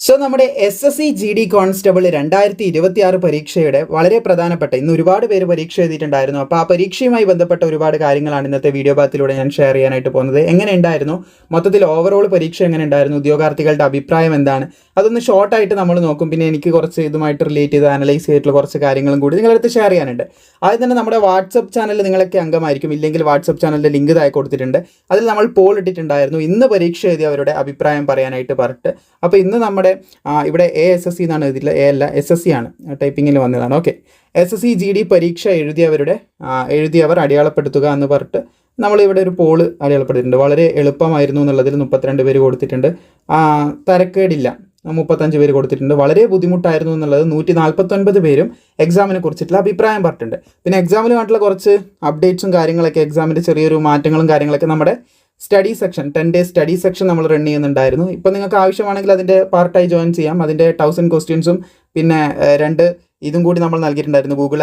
So നമ്മുടെ SSC GD constable 2026 പരീക്ഷയുടെ വളരെ പ്രധാനപ്പെട്ട ഇന്ന് ഒരുപാട് പേര് പരീക്ഷ എഴുതിയിട്ടുണ്ടായിരുന്നു. അപ്പോൾ ആ പരീക്ഷയുമായി ബന്ധപ്പെട്ട ഒരുപാട് കാര്യങ്ങളാണ് ഇന്നത്തെ വീഡിയോ ഭാഗത്തിലൂടെ ഞാൻ ഷെയർ ചെയ്യാനായിട്ട് പോകുന്നത്. എങ്ങനെ ഉണ്ടായിരുന്നു, മൊത്തത്തിൽ ഓവറോൾ പരീക്ഷ എങ്ങനെ ഉണ്ടായിരുന്നു, ഉദ്യോഗാർത്ഥികളുടെ അഭിപ്രായം എന്താണ്, അതൊന്ന് ഷോർട്ടായിട്ട് നമ്മൾ നോക്കും. പിന്നെ എനിക്ക് കുറച്ച് ഇതുമായിട്ട് റിലേറ്റ് ചെയ്ത് അനലൈസ് ചെയ്തിട്ടുള്ള കുറച്ച് കാര്യങ്ങളും കൂടി നിങ്ങളടുത്ത് ഷെയർ ചെയ്യാനുണ്ട്. ആദ്യം തന്നെ നമ്മുടെ വാട്സപ്പ് ചാനലിൽ നിങ്ങളൊക്കെ അംഗമായിരിക്കും, ഇല്ലെങ്കിൽ വാട്സപ്പ് ചാനലിൻ്റെ ലിങ്ക് താഴെ കൊടുത്തിട്ടുണ്ട്. അതിൽ നമ്മൾ പോൾ ഇട്ടിട്ടുണ്ടായിരുന്നു ഇന്ന് പരീക്ഷ എഴുതിയവരുടെ അഭിപ്രായം പറയാനായിട്ട് പറഞ്ഞിട്ട്. അപ്പോൾ ഇന്ന് നമ്മുടെ ഇവിടെ ASSC എന്നാണ് എഴുതിയില്ല, A അല്ല SSC ആണ്, ടൈപ്പിങ്ങിൽ വന്നതാണ്. ഓക്കെ, SSC GD പരീക്ഷ എഴുതിയവർ അടയാളപ്പെടുത്തുക എന്ന് പറഞ്ഞിട്ട് നമ്മളിവിടെ ഒരു പോള് അടയാളപ്പെടുത്തിയിട്ടുണ്ട്. വളരെ എളുപ്പമായിരുന്നു എന്നുള്ളതിൽ 32 പേര് കൊടുത്തിട്ടുണ്ട്. തരക്കേടില്ല 35 പേര് കൊടുത്തിട്ടുണ്ട്. വളരെ ബുദ്ധിമുട്ടായിരുന്നു എന്നുള്ളത് 149 പേരും എക്സാമിനെ കുറിച്ചിട്ടുള്ള അഭിപ്രായം പറഞ്ഞിട്ടുണ്ട്. പിന്നെ എക്സാമിനുമായിട്ടുള്ള കുറച്ച് അപ്ഡേറ്റ്സും കാര്യങ്ങളൊക്കെ, എക്സാമിൻ്റെ ചെറിയൊരു മാറ്റങ്ങളും കാര്യങ്ങളൊക്കെ നമ്മുടെ study section 10 days study section നമ്മൾ റൺ ചെയ്യുന്നുണ്ടായിരുന്നു. ഇപ്പോൾ നിങ്ങൾക്ക് ആവശ്യമാണെങ്കിൽ അതിൻ്റെ പാർട്ടായി ജോയിൻ ചെയ്യാം. അതിൻ്റെ 1000 ക്വസ്റ്റ്യൻസും പിന്നെ 2 ഇതും കൂടി നമ്മൾ നൽകിയിട്ടുണ്ടായിരുന്നു. ഗൂഗിൾ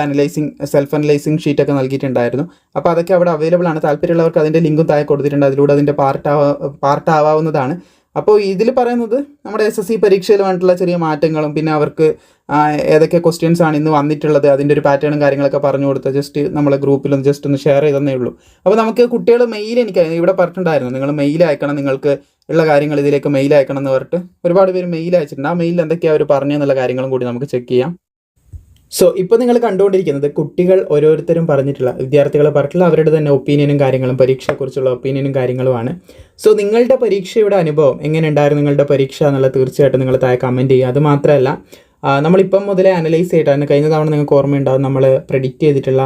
സെൽഫ് അനലൈസിങ് ഷീറ്റൊക്കെ നൽകിയിട്ടുണ്ടായിരുന്നു. അപ്പോൾ അതൊക്കെ അവിടെ അവൈലബിൾ ആണ്. താല്പര്യമുള്ളവർക്ക് അതിൻ്റെ ലിങ്കും താഴെ കൊടുത്തിട്ടുണ്ട്. അതിലൂടെ അതിൻ്റെ പാർട്ടാവാവുന്നതാണ്. അപ്പോൾ ഇതിൽ പറയുന്നത് നമ്മുടെ SSC പരീക്ഷയിൽ വന്നിട്ടുള്ള ചെറിയ മാറ്റങ്ങളും പിന്നെ അവർക്ക് ഏതൊക്കെ ക്വസ്റ്റ്യൻസ് ആണ് ഇന്ന് വന്നിട്ടുള്ളത്, അതിൻ്റെ ഒരു പാറ്റേണും കാര്യങ്ങളൊക്കെ പറഞ്ഞു കൊടുത്ത് ജസ്റ്റ് നമ്മളെ ഗ്രൂപ്പിലൊന്ന് ജസ്റ്റ് ഒന്ന് ഷെയർ ചെയ്തേ ഉള്ളൂ. അപ്പോൾ നമുക്ക് കുട്ടികൾ മെയിൽ, എനിക്ക് ഇവിടെ പറഞ്ഞിട്ടുണ്ടായിരുന്നു നിങ്ങൾ മെയിൽ അയക്കണം, നിങ്ങൾക്ക് ഉള്ള കാര്യങ്ങൾ ഇതിലേക്ക് മെയിൽ അയക്കണം എന്ന് പറഞ്ഞിട്ട് ഒരുപാട് പേര് മെയിൽ അയച്ചിട്ടുണ്ട്. ആ മെയിലിൽ എന്തൊക്കെയാണ് അവർ പറഞ്ഞെന്നുള്ള കാര്യങ്ങളും കൂടി നമുക്ക് ചെക്ക് ചെയ്യാം. സോ ഇപ്പോൾ നിങ്ങൾ കണ്ടുകൊണ്ടിരിക്കുന്നത് കുട്ടികൾ ഓരോരുത്തരും പറഞ്ഞിട്ടുള്ള, വിദ്യാർത്ഥികൾ പറഞ്ഞിട്ടുള്ള അവരുടെ തന്നെ ഒപ്പീനിയനും കാര്യങ്ങളും, പരീക്ഷയെക്കുറിച്ചുള്ള ഒപ്പീനിയനും കാര്യങ്ങളുമാണ്. സോ നിങ്ങളുടെ പരീക്ഷയുടെ അനുഭവം എങ്ങനെ ഉണ്ടായിരുന്നു, നിങ്ങളുടെ പരീക്ഷ എന്നുള്ളത് തീർച്ചയായിട്ടും നിങ്ങൾ താഴെ കമൻറ്റ് ചെയ്യുക. അത് മാത്രമല്ല നമ്മളിപ്പം മുതലേ അനലൈസ് ചെയ്തിട്ടാണ്, കഴിഞ്ഞ തവണ നിങ്ങൾക്ക് ഓർമ്മയുണ്ടാവും നമ്മൾ പ്രെഡിക്റ്റ് ചെയ്തിട്ടുള്ള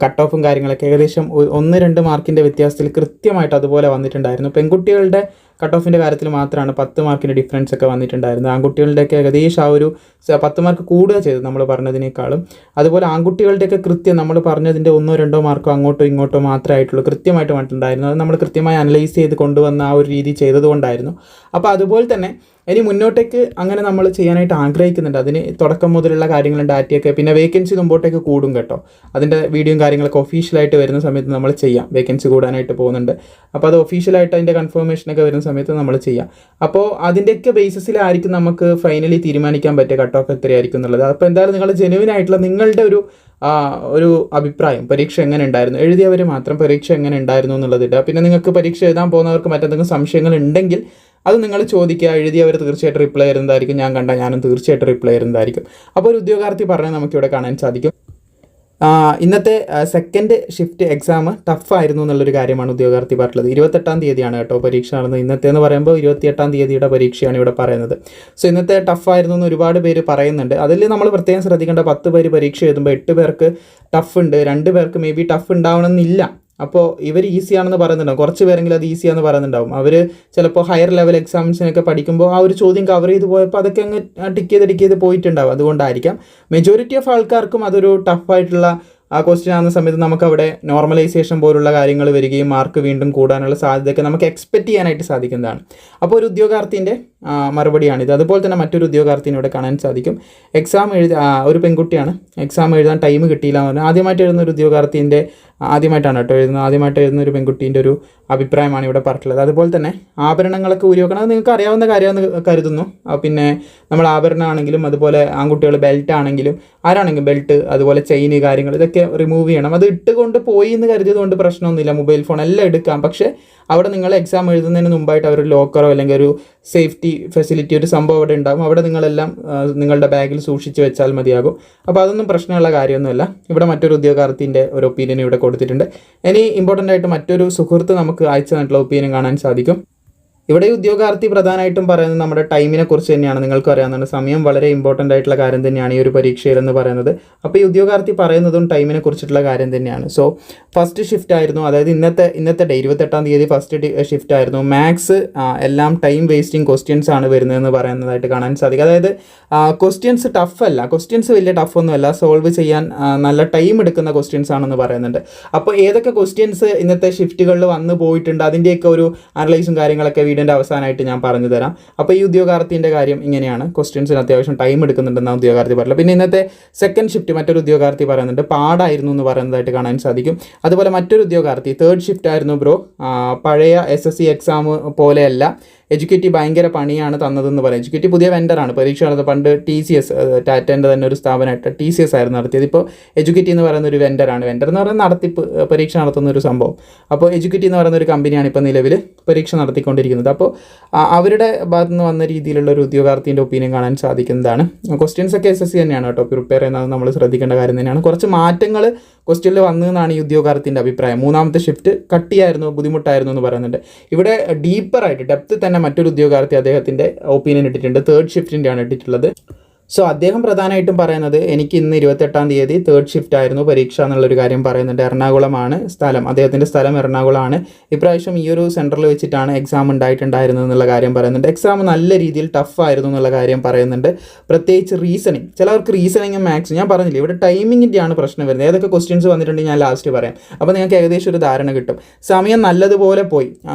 കട്ട് ഓഫും കാര്യങ്ങളൊക്കെ ഏകദേശം 1-2 മാർക്കിൻ്റെ വ്യത്യാസത്തിൽ കൃത്യമായിട്ട് അതുപോലെ വന്നിട്ടുണ്ടായിരുന്നു. പെൺകുട്ടികളുടെ കട്ട് ഓഫിൻ്റെ കാര്യത്തിൽ മാത്രമാണ് 10 മാർക്കിൻ്റെ ഡിഫറൻസ് ഒക്കെ വന്നിട്ടുണ്ടായിരുന്നു. ആൺകുട്ടികളുടെയൊക്കെ ഏകദേശം ആ ഒരു 10 മാർക്ക് കൂടുക ചെയ്തു നമ്മൾ പറഞ്ഞതിനേക്കാളും. അതുപോലെ ആൺകുട്ടികളുടെയൊക്കെ കൃത്യം നമ്മൾ പറഞ്ഞതിൻ്റെ 1-2 മാർക്കോ അങ്ങോട്ടോ ഇങ്ങോട്ടോ മാത്രമായിട്ടുള്ളൂ കൃത്യമായിട്ട് വന്നിട്ടുണ്ടായിരുന്നു. അത് നമ്മൾ കൃത്യമായി അനലൈസ് ചെയ്ത് കൊണ്ടുവന്ന ആ ഒരു രീതി ചെയ്തതുകൊണ്ടായിരുന്നു. അപ്പോൾ അതുപോലെ തന്നെ ഇനി മുന്നോട്ടേക്ക് അങ്ങനെ നമ്മൾ ചെയ്യാനായിട്ട് ആഗ്രഹിക്കുന്നുണ്ട്. അതിന് തുടക്കം മുതലുള്ള കാര്യങ്ങളും ഡാറ്റയൊക്കെ, പിന്നെ വേക്കൻസി മുമ്പോട്ടേക്ക് കൂടും കേട്ടോ. അതിൻ്റെ വീഡിയോയും കാര്യങ്ങളൊക്കെ ഒഫീഷ്യലായിട്ട് വരുന്ന സമയത്ത് നമ്മൾ ചെയ്യാം. വേക്കൻസി കൂടാനായിട്ട് പോകുന്നുണ്ട്. അപ്പോൾ അത് ഒഫീഷ്യലായിട്ട് അതിൻ്റെ കൺഫർമേഷനൊക്കെ വരുന്ന സമയത്ത് നമ്മൾ ചെയ്യാം. അപ്പോൾ അതിൻ്റെയൊക്കെ ബേസിസിലായിരിക്കും നമുക്ക് ഫൈനലി തീരുമാനിക്കാൻ പറ്റിയ കട്ട് ഓഫ് എത്രയായിരിക്കും എന്നുള്ളത്. അപ്പോൾ എന്തായാലും നിങ്ങൾ ജെനുവിൻ ആയിട്ടുള്ള നിങ്ങളുടെ ഒരു അഭിപ്രായം, പരീക്ഷ എങ്ങനെ ഉണ്ടായിരുന്നു, എഴുതിയവർ മാത്രം പരീക്ഷ എങ്ങനെ ഉണ്ടായിരുന്നു എന്നുള്ളതിട്ട്. പിന്നെ നിങ്ങൾക്ക് പരീക്ഷ എഴുതാൻ പോകുന്നവർക്ക് മറ്റെന്തെങ്കിലും സംശയങ്ങൾ ഉണ്ടെങ്കിൽ അത് നിങ്ങൾ ചോദിക്കുക. എഴുതിയവർ തീർച്ചയായിട്ടും റിപ്ലൈ ചെയ്യുന്നതായിരിക്കും. ഞാനും തീർച്ചയായിട്ടും റിപ്ലൈ ചെയ്യുന്നതായിരിക്കും. അപ്പോൾ ഒരു ഉദ്യോഗാർത്ഥി പറഞ്ഞാൽ നമുക്കിവിടെ കാണാൻ സാധിക്കും. ഇന്നത്തെ സെക്കൻഡ് ഷിഫ്റ്റ് എക്സാം ടഫായിരുന്നു എന്നുള്ളൊരു കാര്യമാണ് ഉദ്യോഗാർത്ഥി പറഞ്ഞത്. 28-ാം തീയതിയാണ് കേട്ടോ പരീക്ഷ നടന്നത്. ഇന്നത്തെ എന്ന് പറയുമ്പോൾ 28-ാം തീയതിയുടെ പരീക്ഷയാണ് ഇവിടെ പറയുന്നത്. സോ ഇന്നത്തെ ടഫായിരുന്നു എന്ന് ഒരുപാട് പേര് പറയുന്നുണ്ട്. അതിൽ നമ്മൾ പ്രത്യേകം ശ്രദ്ധിക്കേണ്ട, 10 പേര് പരീക്ഷ എഴുതുമ്പോൾ 8 പേർക്ക് ടഫ് ഉണ്ട്, 2 പേർക്ക് മേ ബി ടഫ് ഉണ്ടാവണമെന്നില്ല. അപ്പോൾ ഇവർ ഈസിയാണെന്ന് പറയുന്നുണ്ടാവും, കുറച്ച് പേരെങ്കിലും അത് ഈസിയാണെന്ന് പറയുന്നുണ്ടാവും. അവർ ചിലപ്പോൾ ഹയർ ലെവൽ എക്സാമിനൊക്കെ പഠിക്കുമ്പോൾ ആ ഒരു ചോദ്യം കവർ ചെയ്ത് പോയപ്പോൾ അതൊക്കെ അങ്ങ് ടിക്ക് ചെയ്ത് പോയിട്ടുണ്ടാവും. അതുകൊണ്ടായിരിക്കാം മെജോറിറ്റി ഓഫ് ആൾക്കാർക്കും അതൊരു ടഫായിട്ടുള്ള ക്വസ്റ്റ്യൻ ആകുന്ന സമയത്ത് നമുക്കവിടെ നോർമലൈസേഷൻ പോലുള്ള കാര്യങ്ങൾ വരികയും മാർക്ക് വീണ്ടും കൂടാനുള്ള സാധ്യതയൊക്കെ നമുക്ക് എക്സ്പെക്റ്റ് ചെയ്യാനായിട്ട് സാധിക്കുന്നതാണ്. അപ്പോൾ ഒരു ഉദ്യോഗാർത്ഥിൻ്റെ മറുപടിയാണിത്. അതുപോലെ തന്നെ മറ്റൊരു ഉദ്യോഗാർത്ഥിനിവിടെ കാണാൻ സാധിക്കും. ഒരു പെൺകുട്ടിയാണ്, എക്സാം എഴുതാൻ ടൈം കിട്ടിയില്ല എന്ന് പറഞ്ഞാൽ ആദ്യമായിട്ട് എഴുതുന്ന ഒരു ഉദ്യോഗാർത്ഥിൻ്റെ, ആദ്യമായിട്ടാണ് കേട്ടോ ആദ്യമായിട്ട് എഴുതുന്ന ഒരു പെൺകുട്ടീൻ്റെ ഒരു അഭിപ്രായമാണ് ഇവിടെ പറഞ്ഞിട്ടുള്ളത്. അതുപോലെ തന്നെ ആഭരണങ്ങളൊക്കെ ഊരി വെക്കണം, അത് നിങ്ങൾക്ക് അറിയാവുന്ന കാര്യമെന്ന് കരുതുന്നു. പിന്നെ നമ്മൾ ആഭരണമാണെങ്കിലും അതുപോലെ ആൺകുട്ടികൾ ബെൽറ്റ് ആണെങ്കിലും ആരാണെങ്കിലും ബെൽറ്റ്, അതുപോലെ ചെയിന് കാര്യങ്ങൾ ഇതൊക്കെ റിമൂവ് ചെയ്യണം. അത് ഇട്ടുകൊണ്ട് പോയി എന്ന് കരുതിയത് കൊണ്ട് പ്രശ്നമൊന്നുമില്ല, മൊബൈൽ ഫോൺ എല്ലാം എടുക്കാം. പക്ഷേ അവിടെ നിങ്ങൾ എക്സാം എഴുതുന്നതിന് മുമ്പായിട്ട് അവർ ലോക്കറോ അല്ലെങ്കിൽ ഒരു സേഫ്റ്റി ഫെസിലിറ്റി ഒരു സംഭവം അവിടെ ഉണ്ടാകും. അവിടെ നിങ്ങളെല്ലാം നിങ്ങളുടെ ബാഗിൽ സൂക്ഷിച്ച് വെച്ചാൽ മതിയാകും. അപ്പോൾ അതൊന്നും പ്രശ്നമുള്ള കാര്യമൊന്നുമല്ല. ഇവിടെ മറ്റൊരു ഉദ്യോഗാർത്ഥിൻ്റെ ഒരു ഒപ്പീനിയൻ ഇവിടെ കൊടുത്തിട്ടുണ്ട്. ഇനി ഇമ്പോർട്ടൻ്റ് ആയിട്ട് മറ്റൊരു സുഹൃത്ത് നമുക്ക് അയച്ചു തന്നിട്ടുള്ള ഒപ്പീനിയൻ കാണാൻ സാധിക്കും. ഇവിടെ ഉദ്യോഗാർത്ഥി പ്രധാനമായിട്ടും പറയുന്നത് നമ്മുടെ ടൈമിനെ കുറിച്ച് തന്നെയാണ്. നിങ്ങൾക്ക് അറിയാവുന്നതാണ്, സമയം വളരെ ഇമ്പോർട്ടൻ്റ് ആയിട്ടുള്ള കാര്യം തന്നെയാണ് ഈ ഒരു പരീക്ഷയിലെന്ന് പറയുന്നത്. അപ്പോൾ ഈ ഉദ്യോഗാർത്ഥി പറയുന്നതും ടൈമിനെ കുറിച്ചിട്ടുള്ള കാര്യം തന്നെയാണ്. സോ ഫസ്റ്റ് ഷിഫ്റ്റ് ആയിരുന്നു, അതായത് ഇന്നത്തെ ഡേ 28-ാം തീയതി ഫസ്റ്റ് ഷിഫ്റ്റ് ആയിരുന്നു. മാത്സ് എല്ലാം ടൈം വേസ്റ്റിംഗ് ക്വസ്റ്റ്യൻസ് ആണ് വരുന്നതെന്ന് പറയുന്നതായിട്ട് കാണാൻ സാധിക്കും. അതായത് ക്വസ്റ്റ്യൻസ് ടഫല്ല, ക്വസ്റ്റ്യൻസ് വലിയ ടഫൊന്നുമല്ല, സോൾവ് ചെയ്യാൻ നല്ല ടൈം എടുക്കുന്ന ക്വസ്റ്റ്യൻസ് ആണെന്ന് പറയുന്നുണ്ട്. അപ്പോൾ ഏതൊക്കെ ക്വസ്റ്റ്യൻസ് ഇന്നത്തെ ഷിഫ്റ്റുകളിൽ വന്നു പോയിട്ടുണ്ട് അതിൻ്റെയൊക്കെ ഒരു അനലൈസും കാര്യങ്ങളൊക്കെ വീഡിയോൻ്റെ അവസാനമായിട്ട് ഞാൻ പറഞ്ഞു തരാം. അപ്പോൾ ഈ ഉദ്യോഗാർത്ഥിൻ്റെ കാര്യം ഇങ്ങനെയാണ്, ക്വസ്റ്റ്യൻസിന് അത്യാവശ്യം ടൈം എടുക്കുന്നുണ്ടെന്നാണ് ഉദ്യോഗാർത്ഥി പറഞ്ഞത്. പിന്നെ ഇന്നത്തെ സെക്കൻഡ് ഷിഫ്റ്റ് മറ്റൊരു ഉദ്യോഗാർത്ഥി പറയുന്നുണ്ട് പാടായിരുന്നു എന്ന് പറയുന്നതായിട്ട് കാണാൻ സാധിക്കും. അതുപോലെ മറ്റൊരു ഉദ്യോഗാർത്ഥി തേർഡ് ഷിഫ്റ്റ് ആയിരുന്നു ബ്രോ, പഴയ SSC എക്സാം പോലെയല്ല, എഡ്യൂക്കേറ്റീവ് ഭയങ്കര പണിയാണ് തന്നതെന്ന് പറയും. എഡ്യൂക്കേറ്റീവ് പുതിയ വെൻഡറാണ്. പരീക്ഷ നടത്തുന്നത് പണ്ട് TCS, ടാറ്റേൻ്റെ തന്നെ ഒരു സ്ഥാപനമായിട്ട് TCS ആയിരുന്നു നടത്തിയത്. ഇപ്പോൾ എഡ്യൂക്കേറ്റീവ് എന്ന് പറയുന്ന ഒരു വെൻഡറാണ്. വെൻഡർ എന്ന് പറയുന്നത് നടത്തിപ്പ്, പരീക്ഷ നടത്തുന്ന ഒരു സംഭവം. അപ്പോൾ എഡ്യൂക്കേറ്റീവ് എന്ന് പറയുന്ന ഒരു കമ്പനിയാണ് ഇപ്പോൾ നിലവിൽ പരീക്ഷ നടത്തിക്കൊണ്ടിരിക്കുന്നത്. അപ്പോൾ അവരുടെ ഭാഗത്തു നിന്ന് വന്ന രീതിയിലുള്ള ഒരു ഉദ്യോഗാർത്ഥീൻ്റെ ഒപ്പീനിയൻ കാണാൻ സാധിക്കുന്നതാണ്. ക്വസ്റ്റ്യൻസ് ഒക്കെ SSC തന്നെയാണ് കേട്ടോ പ്രിപ്പയർ ചെയ്യുന്നത്, നമ്മൾ ശ്രദ്ധിക്കേണ്ട കാര്യം തന്നെയാണ്. കുറച്ച് മാറ്റങ്ങൾ ക്വസ്റ്റ്യനിൽ വന്നതെന്നാണ് ഈ ഉദ്യോഗാർത്ഥീൻ്റെ അഭിപ്രായം. 3ാമത്തെ ഷിഫ്റ്റ് കട്ടിയായിരുന്നു, ബുദ്ധിമുട്ടായിരുന്നു എന്ന് പറയുന്നുണ്ട്. ഇവിടെ ഡീപ്പറായിട്ട് ഡെപ്ത് തന്നെ മറ്റൊരു ഉദ്യോഗാർത്ഥി അദ്ദേഹത്തിൻ്റെ ഒപ്പീനിയൻ ഇട്ടിട്ടുണ്ട്. 3rd ഷിഫ്റ്റിൻ്റെയാണ് ഇട്ടിട്ടുള്ളത്. സോ അദ്ദേഹം പ്രധാനമായിട്ടും പറയുന്നത്, എനിക്ക് ഇന്ന് 28-ാം തീയതി 3rd ഷിഫ്റ്റ് ആയിരുന്നു പരീക്ഷ എന്നുള്ളൊരു കാര്യം പറയുന്നുണ്ട്. എറണാകുളമാണ് സ്ഥലം, അദ്ദേഹത്തിൻ്റെ സ്ഥലം എറണാകുളമാണ്. ഇപ്രാവശ്യം ഈ ഒരു സെൻറ്ററിൽ വെച്ചിട്ടാണ് എക്സാം ഉണ്ടായിട്ടുണ്ടായിരുന്നത് എന്നുള്ള കാര്യം പറയുന്നുണ്ട്. എക്സാം നല്ല രീതിയിൽ ടഫ് ആയിരുന്നു എന്നുള്ള കാര്യം പറയുന്നുണ്ട്. പ്രത്യേകിച്ച് റീസണിങ്, ചിലവർക്ക് റീസണിങ്ങും മാത്സും, ഞാൻ പറഞ്ഞില്ല ഇവിടെ ടൈമിങ്ങിൻ്റെയാണ് പ്രശ്നം വരുന്നത്. ഏതൊക്കെ ക്വസ്റ്റ്യൻസ് വന്നിട്ടുണ്ടെങ്കിൽ ഞാൻ ലാസ്റ്റ് പറയാം. അപ്പോൾ നിങ്ങൾക്ക് ഏകദേശം ഒരു ധാരണ കിട്ടും. സമയം നല്ലതുപോലെ പോയി.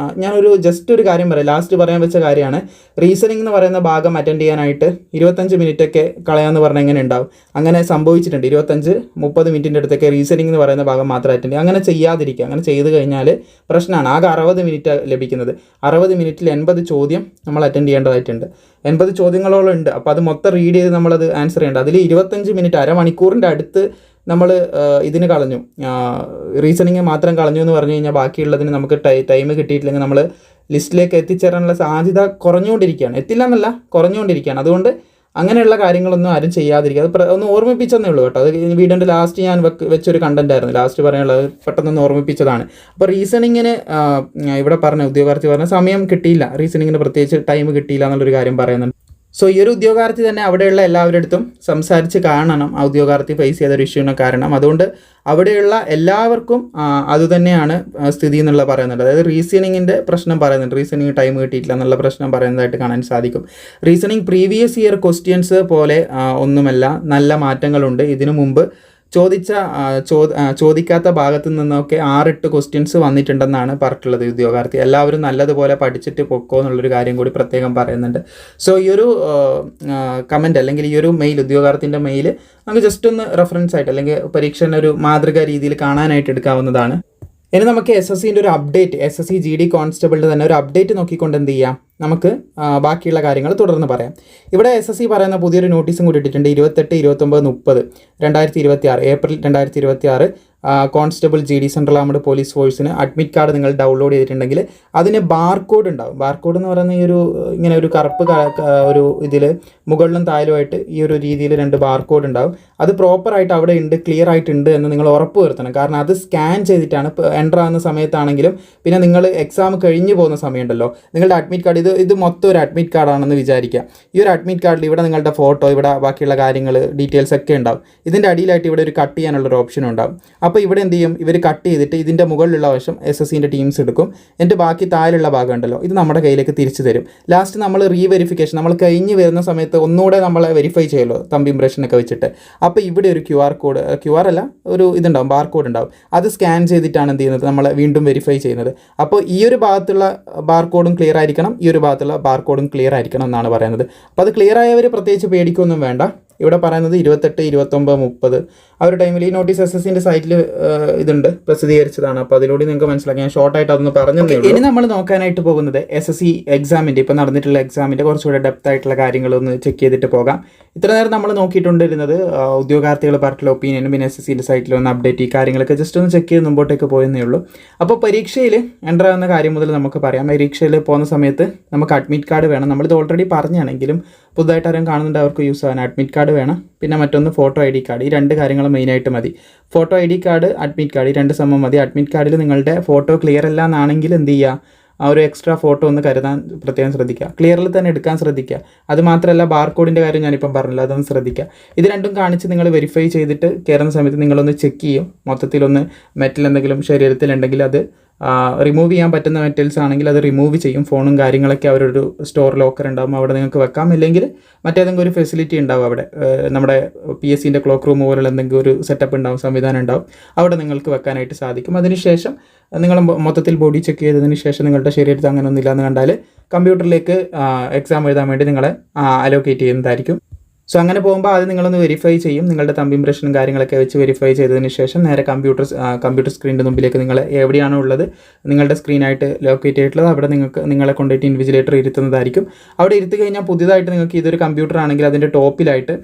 ഞാനൊരു ജസ്റ്റ് ഒരു കാര്യം പറയാം, ലാസ്റ്റ് പറയാൻ വെച്ച കാര്യമാണ്. റീസണിങ് എന്ന് പറയുന്ന ഭാഗം അറ്റൻഡ് ചെയ്യാനായിട്ട് 25 മിനിറ്റൊക്കെ കളയാമെന്ന് പറഞ്ഞാൽ എങ്ങനെ ഉണ്ടാവും? അങ്ങനെ സംഭവിച്ചിട്ടുണ്ട്. 25-30 മിനിറ്റിൻ്റെ അടുത്തൊക്കെ റീസണിംഗ് എന്ന് പറയുന്ന ഭാഗം മാത്രം അറ്റൻഡ് ചെയ്യുക. അങ്ങനെ ചെയ്യാതിരിക്കുക. അങ്ങനെ ചെയ്ത് കഴിഞ്ഞാൽ പ്രശ്നമാണ്. ആകെ 60 മിനിറ്റ് ലഭിക്കുന്നത്. 60 മിനിറ്റിൽ 80 ചോദ്യം നമ്മൾ അറ്റൻഡ് ചെയ്യേണ്ടതായിട്ടുണ്ട്. 80 ചോദ്യങ്ങളോളം ഉണ്ട്. അപ്പോൾ അത് മൊത്തം റീഡ് ചെയ്ത് നമ്മളത് ആൻസർ ചെയ്യേണ്ടത്. അതിൽ 25 മിനിറ്റ്, അരമണിക്കൂറിൻ്റെ അടുത്ത് നമ്മൾ ഇതിന് കളഞ്ഞു, റീസണിങ് മാത്രം കളഞ്ഞു എന്ന് പറഞ്ഞു കഴിഞ്ഞാൽ ബാക്കിയുള്ളതിന് നമുക്ക് ടൈം കിട്ടിയിട്ടില്ലെങ്കിൽ നമ്മൾ ലിസ്റ്റിലേക്ക് എത്തിച്ചേരാനുള്ള സാധ്യത കുറഞ്ഞുകൊണ്ടിരിക്കുകയാണ്. എത്തില്ല എന്നല്ല, കുറഞ്ഞുകൊണ്ടിരിക്കുകയാണ്. അതുകൊണ്ട് അങ്ങനെയുള്ള കാര്യങ്ങളൊന്നും ആരും ചെയ്യാതിരിക്കുക. അത് ഒന്ന് ഓർമ്മിപ്പിച്ചെന്നേ ഉള്ളൂ കേട്ടോ. അത് വീഡിയോൻ്റെ ലാസ്റ്റ് ഞാൻ വെച്ചൊരു കണ്ടന്റ് ആയിരുന്നു, ലാസ്റ്റ് പറയാനുള്ളത് പെട്ടെന്നൊന്ന് ഓർമ്മിപ്പിച്ചതാണ്. അപ്പോൾ റീസണിങ്ങിന് ഇവിടെ പറഞ്ഞ ഉദ്യോഗാർത്ഥി പറഞ്ഞ സമയം കിട്ടിയില്ല, റീസണിങ്ങിന് പ്രത്യേകിച്ച് ടൈം കിട്ടിയില്ല എന്നുള്ളൊരു കാര്യം പറയുന്നുണ്ട്. സോ ഈ ഒരു ഉദ്യോഗാർത്ഥി തന്നെ അവിടെയുള്ള എല്ലാവരുടെ അടുത്തും സംസാരിച്ച് കാണണം ആ ഉദ്യോഗാർത്ഥി ഫേസ് ചെയ്തൊരു ഇഷ്യൂവിന് കാരണം. അതുകൊണ്ട് അവിടെയുള്ള എല്ലാവർക്കും അതുതന്നെയാണ് സ്ഥിതി എന്നുള്ള പറയുന്നുണ്ട്. അതായത് റീസണിങ്ങിൻ്റെ പ്രശ്നം പറയുന്നുണ്ട്, റീസണിങ് ടൈം കിട്ടിയിട്ടില്ല എന്നുള്ള പ്രശ്നം പറയുന്നതായിട്ട് കാണാൻ സാധിക്കും. റീസണിങ് പ്രീവിയസ് ഇയർ ക്വസ്റ്റ്യൻസ് പോലെ ഒന്നുമല്ല, നല്ല മാറ്റങ്ങളുണ്ട്. ഇതിനു മുമ്പ് ചോദിക്കാത്ത ഭാഗത്തു നിന്നൊക്കെ 6-8 ക്വസ്റ്റ്യൻസ് വന്നിട്ടുണ്ടെന്നാണ് പറഞ്ഞിട്ടുള്ളത് ഉദ്യോഗാർത്ഥി. എല്ലാവരും നല്ലതുപോലെ പഠിച്ചിട്ട് പൊക്കോ എന്നുള്ളൊരു കാര്യം കൂടി പ്രത്യേകം പറയുന്നുണ്ട്. സോ ഈ ഒരു കമൻറ്റ് അല്ലെങ്കിൽ ഈ ഒരു മെയിൽ, ഉദ്യോഗാർത്ഥിൻ്റെ മെയിൽ നമുക്ക് ജസ്റ്റ് ഒന്ന് റെഫറൻസ് ആയിട്ട് അല്ലെങ്കിൽ പരീക്ഷേൻ്റെ ഒരു മാതൃക രീതിയിൽ കാണാനായിട്ട് എടുക്കാവുന്നതാണ്. ഇനി നമുക്ക് SSCൻ്റെ ഒരു അപ്ഡേറ്റ്, SSC GD കോൺസ്റ്റബിളിൻ്റെ തന്നെ ഒരു അപ്ഡേറ്റ് നോക്കിക്കൊണ്ട് എന്ത് ചെയ്യാം, നമുക്ക് ബാക്കിയുള്ള കാര്യങ്ങൾ തുടർന്ന് പറയാം. ഇവിടെ SSC പറയുന്ന പുതിയൊരു നോട്ടീസും കൂടി ഇട്ടിട്ടുണ്ട്. 28, 29, 30 2026 April 2026 constable GD central armed police ഫോഴ്സിന് അഡ്മിറ്റ് കാർഡ് നിങ്ങൾ ഡൗൺലോഡ് ചെയ്തിട്ടുണ്ടെങ്കിൽ അതിന് ബാർകോഡ് ഉണ്ടാവും. ബാർകോഡ് എന്ന് പറയുന്ന ഈ ഒരു ഇങ്ങനെ ഒരു കറുപ്പ് ഒരു ഇതിൽ മുകളിലും താഴെയുമായിട്ട് ഈ ഒരു രീതിയിൽ 2 ബാർകോഡ് ഉണ്ടാവും. അത് പ്രോപ്പറായിട്ട് അവിടെ ഉണ്ട്, ക്ലിയർ ആയിട്ടുണ്ട് എന്ന് നിങ്ങൾ ഉറപ്പ് വരുത്തണം. കാരണം അത് സ്കാൻ ചെയ്തിട്ടാണ് എൻ്റർ ആകുന്ന സമയത്താണെങ്കിലും പിന്നെ നിങ്ങൾ എക്സാം കഴിഞ്ഞ് പോകുന്ന സമയമുണ്ടല്ലോ, നിങ്ങളുടെ അഡ്മിറ്റ് കാർഡ് ഇത് മൊത്തം ഒരു അഡ്മിറ്റ് കാർഡാണെന്ന് വിചാരിക്കുക. ഈ ഒരു അഡ്മിറ്റ് കാർഡിൽ ഇവിടെ നിങ്ങളുടെ ഫോട്ടോ, ഇവിടെ ബാക്കിയുള്ള കാര്യങ്ങൾ, ഡീറ്റെയിൽസ് ഒക്കെ ഉണ്ടാവും. ഇതിൻ്റെ അടിയിലായിട്ട് ഇവിടെ ഒരു കട്ട് ചെയ്യാനുള്ളൊരു ഓപ്ഷൻ ഉണ്ടാവും. അപ്പോൾ ഇവിടെ എന്ത് ചെയ്യും, ഇവർ കട്ട് ചെയ്തിട്ട് ഇതിൻ്റെ മുകളിലുള്ള വശം SSCൻ്റെ ടീംസ് എടുക്കും. എന്നിട്ട് ബാക്കി താഴെയുള്ള ഭാഗം ഉണ്ടല്ലോ, ഇത് നമ്മുടെ കയ്യിലേക്ക് തിരിച്ചു തരും. ലാസ്റ്റ് നമ്മൾ റീവെരിഫിക്കേഷൻ, നമ്മൾ കഴിഞ്ഞ് വരുന്ന സമയത്ത് ഒന്നുകൂടെ നമ്മളെ വെരിഫൈ ചെയ്യുമല്ലോ തമ്പ് ഇംപ്രഷനൊക്കെ വെച്ചിട്ട്. അപ്പോൾ ഇവിടെ ഒരു QR അല്ല, ഒരു ഇതുണ്ടാവും, ബാർകോഡ് ഉണ്ടാവും. അത് സ്കാൻ ചെയ്തിട്ടാണ് എന്ത് ചെയ്യുന്നത്, നമ്മൾ വീണ്ടും വെരിഫൈ ചെയ്യുന്നത്. അപ്പോൾ ഈ ഒരു ഭാഗത്തുള്ള ബാർകോഡും ക്ലിയർ ആയിരിക്കണം, ഈ ഒരു ഭാഗത്തുള്ള ബാർകോഡും ക്ലിയർ ആയിരിക്കണം എന്നാണ് പറയുന്നത്. അപ്പോൾ അത് ക്ലിയർ ആയവർ പ്രത്യേകിച്ച് പേടിക്കൊന്നും വേണ്ട. ഇവിടെ പറയുന്നത് 28, 29, 30 ആ ഒരു ടൈമിൽ ഈ നോട്ടീസ് SSCൻ്റെ സൈറ്റിൽ ഇതുണ്ട്, പ്രസിദ്ധീകരിച്ചതാണ്. അപ്പോൾ അതിലൂടെ നിങ്ങൾക്ക് മനസ്സിലാക്കി. ഞാൻ ഷോർട്ടായിട്ട് അതൊന്ന് പറഞ്ഞു. ഇനി നമ്മൾ നോക്കാനായിട്ട് പോകുന്നത് SSC എക്സാമിൻ്റെ, ഇപ്പോൾ നടന്നിട്ടുള്ള എക്സാമിൻ്റെ കുറച്ചുകൂടെ ഡെപ്ത് ആയിട്ടുള്ള കാര്യങ്ങളൊന്ന് ചെക്ക് ചെയ്തിട്ട് പോകാം. ഇത്ര നേരം നമ്മൾ നോക്കിയിട്ടുണ്ടിരുന്നത് ഉദ്യോഗാർത്ഥികൾ പറഞ്ഞിട്ടുള്ള ഒപ്പീനിയനും പിന്നെ SSCൻ്റെ സൈറ്റിൽ ഒന്ന് അപ്ഡേറ്റ്, ഈ കാര്യങ്ങളൊക്കെ ജസ്റ്റ് ഒന്ന് ചെക്ക് ചെയ്ത് മുമ്പോട്ടേക്ക് പോയെന്നേ ഉള്ളൂ. അപ്പോൾ പരീക്ഷയിൽ എൻ്റർ ആകുന്ന കാര്യം മുതൽ നമുക്ക് പറയാം. പരീക്ഷയിൽ പോകുന്ന സമയത്ത് നമുക്ക് അഡ്മിറ്റ് കാർഡ് വേണം. നമ്മളിത് ഓൾറെഡി പറഞ്ഞാണെങ്കിലും പുതുതായിട്ട് ആരും കാണുന്നുണ്ട് അവർക്ക് യൂസ് ആവാൻ അഡ്മിറ്റ് കാർഡ് വേണം. പിന്നെ മറ്റൊന്ന് ഫോട്ടോ ID കാർഡ്. ഈ 2 കാര്യങ്ങൾ മെയിനായിട്ട് മതി. Photo ID card, admit card, ഈ 2 സമം മതി. അഡ്മിറ്റ് കാർഡിൽ നിങ്ങളുടെ ഫോട്ടോ ക്ലിയർ അല്ല എന്നാണെങ്കിൽ എന്ത് ചെയ്യുക, ആ ഒരു എക്സ്ട്രാ ഫോട്ടോ ഒന്ന് കരുതാൻ പ്രത്യേകം ശ്രദ്ധിക്കുക. ക്ലിയറിൽ തന്നെ എടുക്കാൻ ശ്രദ്ധിക്കുക. അത് മാത്രമല്ല ബാർകോഡിൻ്റെ കാര്യം ഞാനിപ്പം പറഞ്ഞില്ല, അതൊന്ന് ശ്രദ്ധിക്കുക. ഇത് രണ്ടും കാണിച്ച് നിങ്ങൾ വെരിഫൈ ചെയ്തിട്ട് കയറുന്ന സമയത്ത് നിങ്ങളൊന്ന് ചെക്ക് ചെയ്യും. മൊത്തത്തിലൊന്ന് മെറ്റൽ എന്തെങ്കിലും ശരീരത്തിലുണ്ടെങ്കിൽ അത് റിമൂവ് ചെയ്യാൻ പറ്റുന്ന മെറ്റൽസ് ആണെങ്കിൽ അത് റിമൂവ് ചെയ്യും. ഫോണും കാര്യങ്ങളൊക്കെ അവരൊരു സ്റ്റോർ ലോക്കർ ഉണ്ടാകും, അവിടെ നിങ്ങൾക്ക് വെക്കാം. ഇല്ലെങ്കിൽ മറ്റേതെങ്കിലും ഒരു ഫെസിലിറ്റി ഉണ്ടാവും അവിടെ, നമ്മുടെ PSCൻ്റെ ക്ലോക്ക് റൂം പോലുള്ള എന്തെങ്കിലും ഒരു സെറ്റപ്പ് ഉണ്ടാവും, സംവിധാനം ഉണ്ടാവും, അവിടെ നിങ്ങൾക്ക് വെക്കാനായിട്ട് സാധിക്കും. അതിനുശേഷം നിങ്ങൾ മൊത്തത്തിൽ ബോഡി ചെക്ക് ചെയ്തതിന് ശേഷം നിങ്ങളുടെ ശരീരത്തിൽ അങ്ങനെയൊന്നും ഇല്ലയെന്ന് കണ്ടാൽ കമ്പ്യൂട്ടറിലേക്ക് എക്സാം എഴുതാൻ വേണ്ടി നിങ്ങളെ അലോക്കേറ്റ് ചെയ്യുന്നതായിരിക്കും. സോ അങ്ങനെ പോകുമ്പോൾ ആദ്യം നിങ്ങളൊന്ന് വെരിഫൈ ചെയ്യും, നിങ്ങളുടെ തമ്പ് ഇംപ്രഷനും കാര്യങ്ങളൊക്കെ വെച്ച് വെരിഫൈ ചെയ്തതിന് ശേഷം നേരെ കമ്പ്യൂട്ടർ സ്ക്രീനിൻ്റെ മുമ്പിലേക്ക് നിങ്ങൾ എവിടെയാണോ ഉള്ളത് നിങ്ങളുടെ സ്ക്രീനായിട്ട് ലൊക്കേറ്റ് ചെയ്തിട്ടുള്ളത് അവിടെ നിങ്ങളെ കൊണ്ടുപോയിട്ട് ഇൻവിജിലേറ്റർ ഇരുത്തുന്നതായിരിക്കും. അവിടെ ഇരുത്തി കഴിഞ്ഞാൽ പുതിയതായിട്ട് നിങ്ങൾക്ക് ഇതൊരു കമ്പ്യൂട്ടർ ആണെങ്കിൽ അതിൻ്റെ ടോപ്പിലായിട്ട്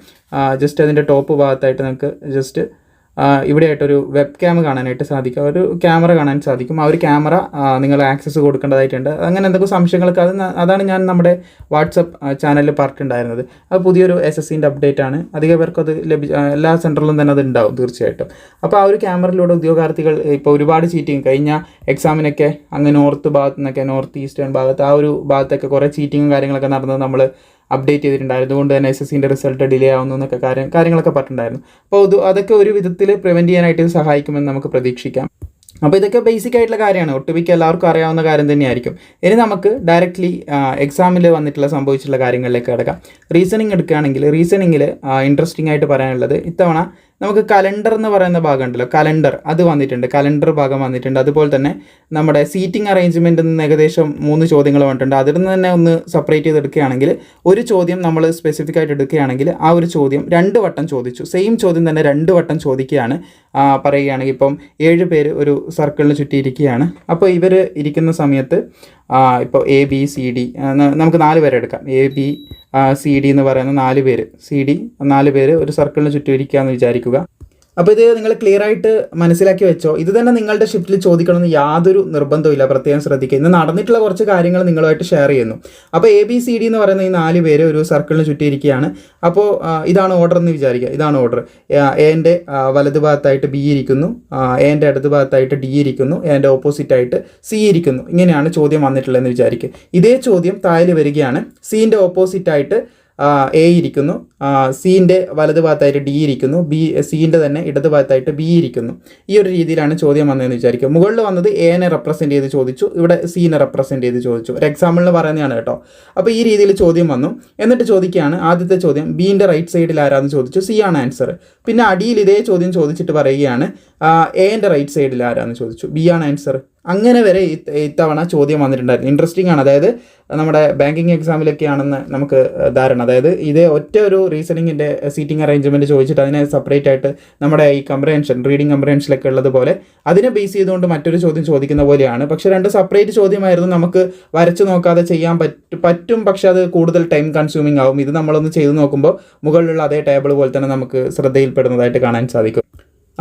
ജസ്റ്റ് അതിൻ്റെ ടോപ്പ് ഭാഗത്തായിട്ട് നിങ്ങൾക്ക് ജസ്റ്റ് ഇവിടെയായിട്ടൊരു വെബ് ക്യാം കാണാനായിട്ട് സാധിക്കും, ഒരു ക്യാമറ കാണാൻ സാധിക്കും. ആ ഒരു ക്യാമറ നിങ്ങൾ ആക്സസ് കൊടുക്കേണ്ടതായിട്ടുണ്ട്. അങ്ങനെ എന്തൊക്കെ സംശയങ്ങൾക്ക് അതാണ് ഞാൻ നമ്മുടെ വാട്സപ്പ് ചാനലിൽ പറഞ്ഞിട്ടുണ്ടായിരുന്നത്. അത് പുതിയൊരു SSCൻ്റെ അപ്ഡേറ്റ് ആണ്. അധികം പേർക്കും അത് എല്ലാ സെൻറ്ററിലും തന്നെ അത് ഉണ്ടാവും തീർച്ചയായിട്ടും. അപ്പോൾ ആ ഒരു ക്യാമറയിലൂടെ ഉദ്യോഗാർത്ഥികൾ ഇപ്പോൾ ഒരുപാട് ചീറ്റിങ് കഴിഞ്ഞ എക്സാമിനൊക്കെ അങ്ങ് നോർത്ത് ഭാഗത്തു നിന്നൊക്കെ നോർത്ത് ഈസ്റ്റേൺ ഭാഗത്ത് ആ ഒരു ഭാഗത്തൊക്കെ കുറേ ചീറ്റിങ്ങും കാര്യങ്ങളൊക്കെ നടന്നത് നമ്മൾ അപ്ഡേറ്റ് ചെയ്തിട്ടുണ്ടായിരുന്നു. അതുകൊണ്ട് തന്നെ SSCൻ്റെ റിസൾട്ട് ഡിലേ ആവുന്നു എന്നൊക്കെ കാര്യങ്ങളൊക്കെ പറഞ്ഞിട്ടുണ്ടായിരുന്നു. അപ്പോൾ അതൊക്കെ ഒരു വിധത്തിൽ പ്രിവെൻറ്റ് ചെയ്യാനായിട്ട് ഇത് സഹായിക്കുമെന്ന് നമുക്ക് പ്രതീക്ഷിക്കാം. അപ്പോൾ ഇതൊക്കെ ബേസിക് ആയിട്ടുള്ള കാര്യമാണ്, ഒട്ടുമിക്ക എല്ലാവർക്കും അറിയാവുന്ന കാര്യം തന്നെയായിരിക്കും. ഇനി നമുക്ക് ഡയറക്റ്റ്ലി എക്സാമിൽ സംഭവിച്ചിട്ടുള്ള കാര്യങ്ങളിലേക്ക് കിടക്കാം. റീസണിങ് എടുക്കുകയാണെങ്കിൽ റീസണിങ്ങിൽ ഇൻട്രസ്റ്റിംഗ് ആയിട്ട് പറയാനുള്ളത് ഇത്തവണ നമുക്ക് കലണ്ടർ എന്ന് പറയുന്ന ഭാഗം ഉണ്ടല്ലോ, കലണ്ടർ അത് വന്നിട്ടുണ്ട്, കലണ്ടർ ഭാഗം വന്നിട്ടുണ്ട്. അതുപോലെ തന്നെ നമ്മുടെ സീറ്റിംഗ് അറേഞ്ച്മെൻറ്റിൽ നിന്ന് ഏകദേശം 3 ചോദ്യങ്ങൾ വന്നിട്ടുണ്ട്. അതിൽ നിന്ന് തന്നെ ഒന്ന് സെപ്പറേറ്റ് ചെയ്തെടുക്കുകയാണെങ്കിൽ ഒരു ചോദ്യം നമ്മൾ സ്പെസിഫിക് ആയിട്ട് എടുക്കുകയാണെങ്കിൽ ആ ഒരു ചോദ്യം 2 വട്ടം ചോദിച്ചു, സെയിം ചോദ്യം തന്നെ 2 വട്ടം ചോദിക്കുകയാണ്. പറയുകയാണെങ്കിൽ ഇപ്പം 7 പേര് ഒരു സർക്കിളിന് ചുറ്റിയിരിക്കുകയാണ്. അപ്പോൾ ഇവർ ഇരിക്കുന്ന സമയത്ത് ഇപ്പോൾ ABCD നമുക്ക് 4 പേരെ എടുക്കാം. ABCD എന്ന് പറയുന്ന 4 പേര്, CD 4 പേര് ഒരു സർക്കിളിന് ചുറ്റും ഇരിക്കുകയെന്ന് വിചാരിക്കുക. അപ്പോൾ ഇത് നിങ്ങൾ ക്ലിയർ ആയിട്ട് മനസ്സിലാക്കി വെച്ചോ. ഇത് തന്നെ നിങ്ങളുടെ ഷിഫ്റ്റിൽ ചോദിക്കണമെന്ന് യാതൊരു നിർബന്ധമില്ല, പ്രത്യേകം ശ്രദ്ധിക്കുക. ഇന്ന് നടന്നിട്ടുള്ള കുറച്ച് കാര്യങ്ങൾ നിങ്ങളുമായിട്ട് ഷെയർ ചെയ്യുന്നു. അപ്പോൾ ABCD എന്ന് പറയുന്ന ഈ 4 പേര് ഒരു സർക്കിളിന് ചുറ്റിയിരിക്കുകയാണ്. അപ്പോൾ ഇതാണ് ഓർഡർ എന്ന് വിചാരിക്കുക, ഇതാണ് ഓർഡർ. എൻ്റെ വലതു ഭാഗത്തായിട്ട് B ഇരിക്കുന്നു, എൻ്റെ ഇടത് ഭാഗത്തായിട്ട് D ഇരിക്കുന്നു, എൻ്റെ ഓപ്പോസിറ്റായിട്ട് C ഇരിക്കുന്നു. ഇങ്ങനെയാണ് ചോദ്യം വന്നിട്ടുള്ളതെന്ന് വിചാരിക്കുക. ഇതേ ചോദ്യം താഴെ വരികയാണ്. Cൻ്റെ ഓപ്പോസിറ്റായിട്ട് A ഇരിക്കുന്നു, Cൻ്റെ വലത് ഭാഗത്തായിട്ട് D ഇരിക്കുന്നു, Cൻ്റെ തന്നെ ഇടത് ഭാഗത്തായിട്ട് B ഇരിക്കുന്നു. ഈ ഒരു രീതിയിലാണ് ചോദ്യം വന്നതെന്ന് വിചാരിക്കുക. മുകളിൽ വന്നത് Aനെ റെപ്രസെൻറ്റ് ചെയ്ത് ചോദിച്ചു, ഇവിടെ Cനെ റെപ്രസെൻറ്റ് ചെയ്ത് ചോദിച്ചു. ഒരു എക്സാമ്പിളിന് പറയുന്നതാണ് കേട്ടോ. അപ്പോൾ ഈ രീതിയിൽ ചോദ്യം വന്നു. എന്നിട്ട് ചോദിക്കുകയാണ്, ആദ്യത്തെ ചോദ്യം Bൻ്റെ റൈറ്റ് സൈഡിൽ ആരാന്ന് ചോദിച്ചു, C ആണ് ആൻസർ. പിന്നെ അടിയിൽ ഇതേ ചോദ്യം ചോദിച്ചിട്ട് പറയുകയാണ് Aൻ്റെ റൈറ്റ് സൈഡിൽ ആരാന്ന് ചോദിച്ചു, B ആണ് ആൻസർ. അങ്ങനെ വരെ ഇത്തവണ ചോദ്യം വന്നിട്ടുണ്ടായിരുന്നു. ഇൻട്രസ്റ്റിംഗ് ആണ്. അതായത് നമ്മുടെ ബാങ്കിങ് എക്സാമിലൊക്കെ ആണെന്ന് നമുക്ക് ധാരണ. അതായത് ഇത് ഒറ്റ ഒരു റീസണിങ്ങിൻ്റെ സീറ്റിംഗ് അറേഞ്ച്മെൻറ്റ് ചോദിച്ചിട്ട് അതിനെ സെപ്പറേറ്റ് ആയിട്ട് നമ്മുടെ ഈ കംപ്രഹെൻഷൻ റീഡിംഗ് കംപ്രഹെൻഷനിലൊക്കെ ഉള്ളതുപോലെ അതിനെ ബേസ് ചെയ്തുകൊണ്ട് മറ്റൊരു ചോദ്യം ചോദിക്കുന്ന പോലെയാണ്. പക്ഷേ 2 സെപ്പറേറ്റ് ചോദ്യമായിരുന്നു. നമുക്ക് വരച്ച് നോക്കാതെ ചെയ്യാൻ പറ്റും, പക്ഷേ അത് കൂടുതൽ ടൈം കൺസ്യൂമിങ് ആവും. ഇത് നമ്മളൊന്ന് ചെയ്ത് നോക്കുമ്പോൾ മുകളിലുള്ള അതേ ടേബിൾ പോലെ തന്നെ നമുക്ക് ശ്രദ്ധയിൽപ്പെടുന്നതായിട്ട് കാണാൻ സാധിക്കും.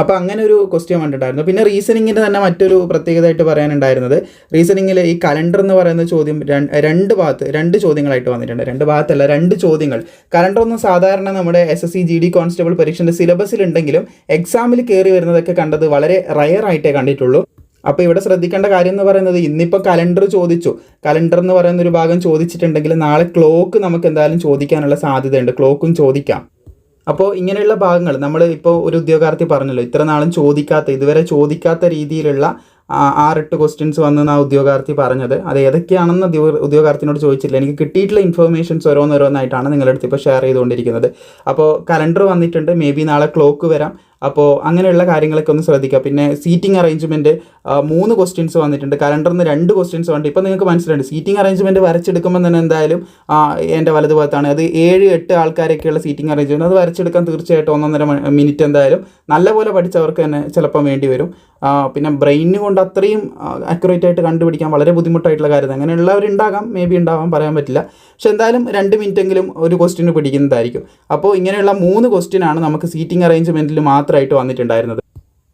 അപ്പോൾ അങ്ങനെ ഒരു ക്വസ്റ്റ്യൻ വന്നിട്ടുണ്ടായിരുന്നു. പിന്നെ റീസണിങ്ങിൻ്റെ തന്നെ മറ്റൊരു പ്രത്യേകതയായിട്ട് പറയാനുണ്ടായിരുന്നത്, റീസണിങ്ങിൽ ഈ കലണ്ടർ എന്ന് പറയുന്ന ചോദ്യം 2 ചോദ്യങ്ങളായിട്ട് വന്നിട്ടുണ്ട്. 2 ഭാഗത്തല്ല, 2 ചോദ്യങ്ങൾ. കലണ്ടർ ഒന്നും സാധാരണ നമ്മുടെ SSC GD കോൺസ്റ്റബിൾ പരീക്ഷൻ്റെ സിലബസിലുണ്ടെങ്കിലും എക്സാമിൽ കയറി വരുന്നതൊക്കെ കണ്ടത് വളരെ റയർ ആയിട്ടേ കണ്ടിട്ടുള്ളൂ. അപ്പോൾ ഇവിടെ ശ്രദ്ധിക്കേണ്ട കാര്യം എന്ന് പറയുന്നത്, ഇന്നിപ്പോൾ കലണ്ടർ ചോദിച്ചു, കലണ്ടർ എന്ന് പറയുന്ന ഒരു ഭാഗം ചോദിച്ചിട്ടുണ്ടെങ്കിൽ നാളെ ക്ലോക്ക് നമുക്ക് എന്തായാലും ചോദിക്കാനുള്ള സാധ്യതയുണ്ട്, ക്ലോക്കും ചോദിക്കാം. അപ്പോൾ ഇങ്ങനെയുള്ള ഭാഗങ്ങൾ നമ്മൾ ഇപ്പോൾ ഒരു ഉദ്യോഗാർത്ഥി പറഞ്ഞല്ലോ, ഇത്ര നാളും ഇതുവരെ ചോദിക്കാത്ത രീതിയിലുള്ള 6-8 ക്വസ്റ്റ്യൻസ് വന്നെന്ന് ആ ഉദ്യോഗാർത്ഥി പറഞ്ഞത്. അത് ഏതൊക്കെയാണെന്ന് ഉദ്യോഗാർത്ഥിനോട് ചോദിച്ചില്ല. എനിക്ക് കിട്ടിയിട്ടുള്ള ഇൻഫർമേഷൻസ് ഓരോന്നോരോന്നായിട്ടാണ് നിങ്ങളുടെ അടുത്ത് ഇപ്പോൾ ഷെയർ ചെയ്തുകൊണ്ടിരിക്കുന്നത്. അപ്പോൾ കലണ്ടർ വന്നിട്ടുണ്ട്, മേ ബി നാളെ ക്ലോക്ക് വരാം. അപ്പോൾ അങ്ങനെയുള്ള കാര്യങ്ങളൊക്കെ ഒന്ന് ശ്രദ്ധിക്കുക. പിന്നെ സീറ്റിംഗ് അറേഞ്ച്മെൻറ്റ് 3 ക്വസ്റ്റ്യൻസ് വന്നിട്ടുണ്ട്, കലണ്ടറിൽ 2 ക്വസ്റ്റ്യൻസ് വന്നിട്ട് ഇപ്പോൾ നിങ്ങൾക്ക് മനസ്സിലുണ്ട്. സീറ്റിംഗ് അറേഞ്ച്മെൻറ്റ് വരച്ചെടുക്കുമ്പോൾ തന്നെ എന്തായാലും എൻ്റെ വലതു ഭാഗത്താണ് അത് 7-8 ആൾക്കാരൊക്കെയുള്ള സീറ്റിംഗ് അറേഞ്ച്മെൻറ്റ്. അത് വരച്ചെടുക്കാൻ തീർച്ചയായിട്ടും 1.5 മിനിറ്റ് എന്തായാലും നല്ലപോലെ പഠിച്ചവർക്ക് തന്നെ ചിലപ്പോൾ വേണ്ടി വരും. പിന്നെ ബ്രെയിന് കൊണ്ട് അത്രയും അക്യുറേറ്റ് ആയിട്ട് കണ്ടുപിടിക്കാൻ വളരെ ബുദ്ധിമുട്ടായിട്ടുള്ള കാര്യം. അങ്ങനെയുള്ളവരുണ്ടാകാം, മേ ബി ഉണ്ടാവാൻ പറയാൻ പറ്റില്ല. പക്ഷെ എന്തായാലും 2 മിനിറ്റെങ്കിലും ഒരു ക്വസ്റ്റ്യന് പിടിക്കുന്നതായിരിക്കും. അപ്പോൾ ഇങ്ങനെയുള്ള 3 ക്വസ്റ്റ്യനാണ് നമുക്ക് സീറ്റിംഗ് അറേഞ്ച്മെൻറ്റിൽ മാത്രമായിട്ട് വന്നിട്ടുണ്ടായിരുന്നത്.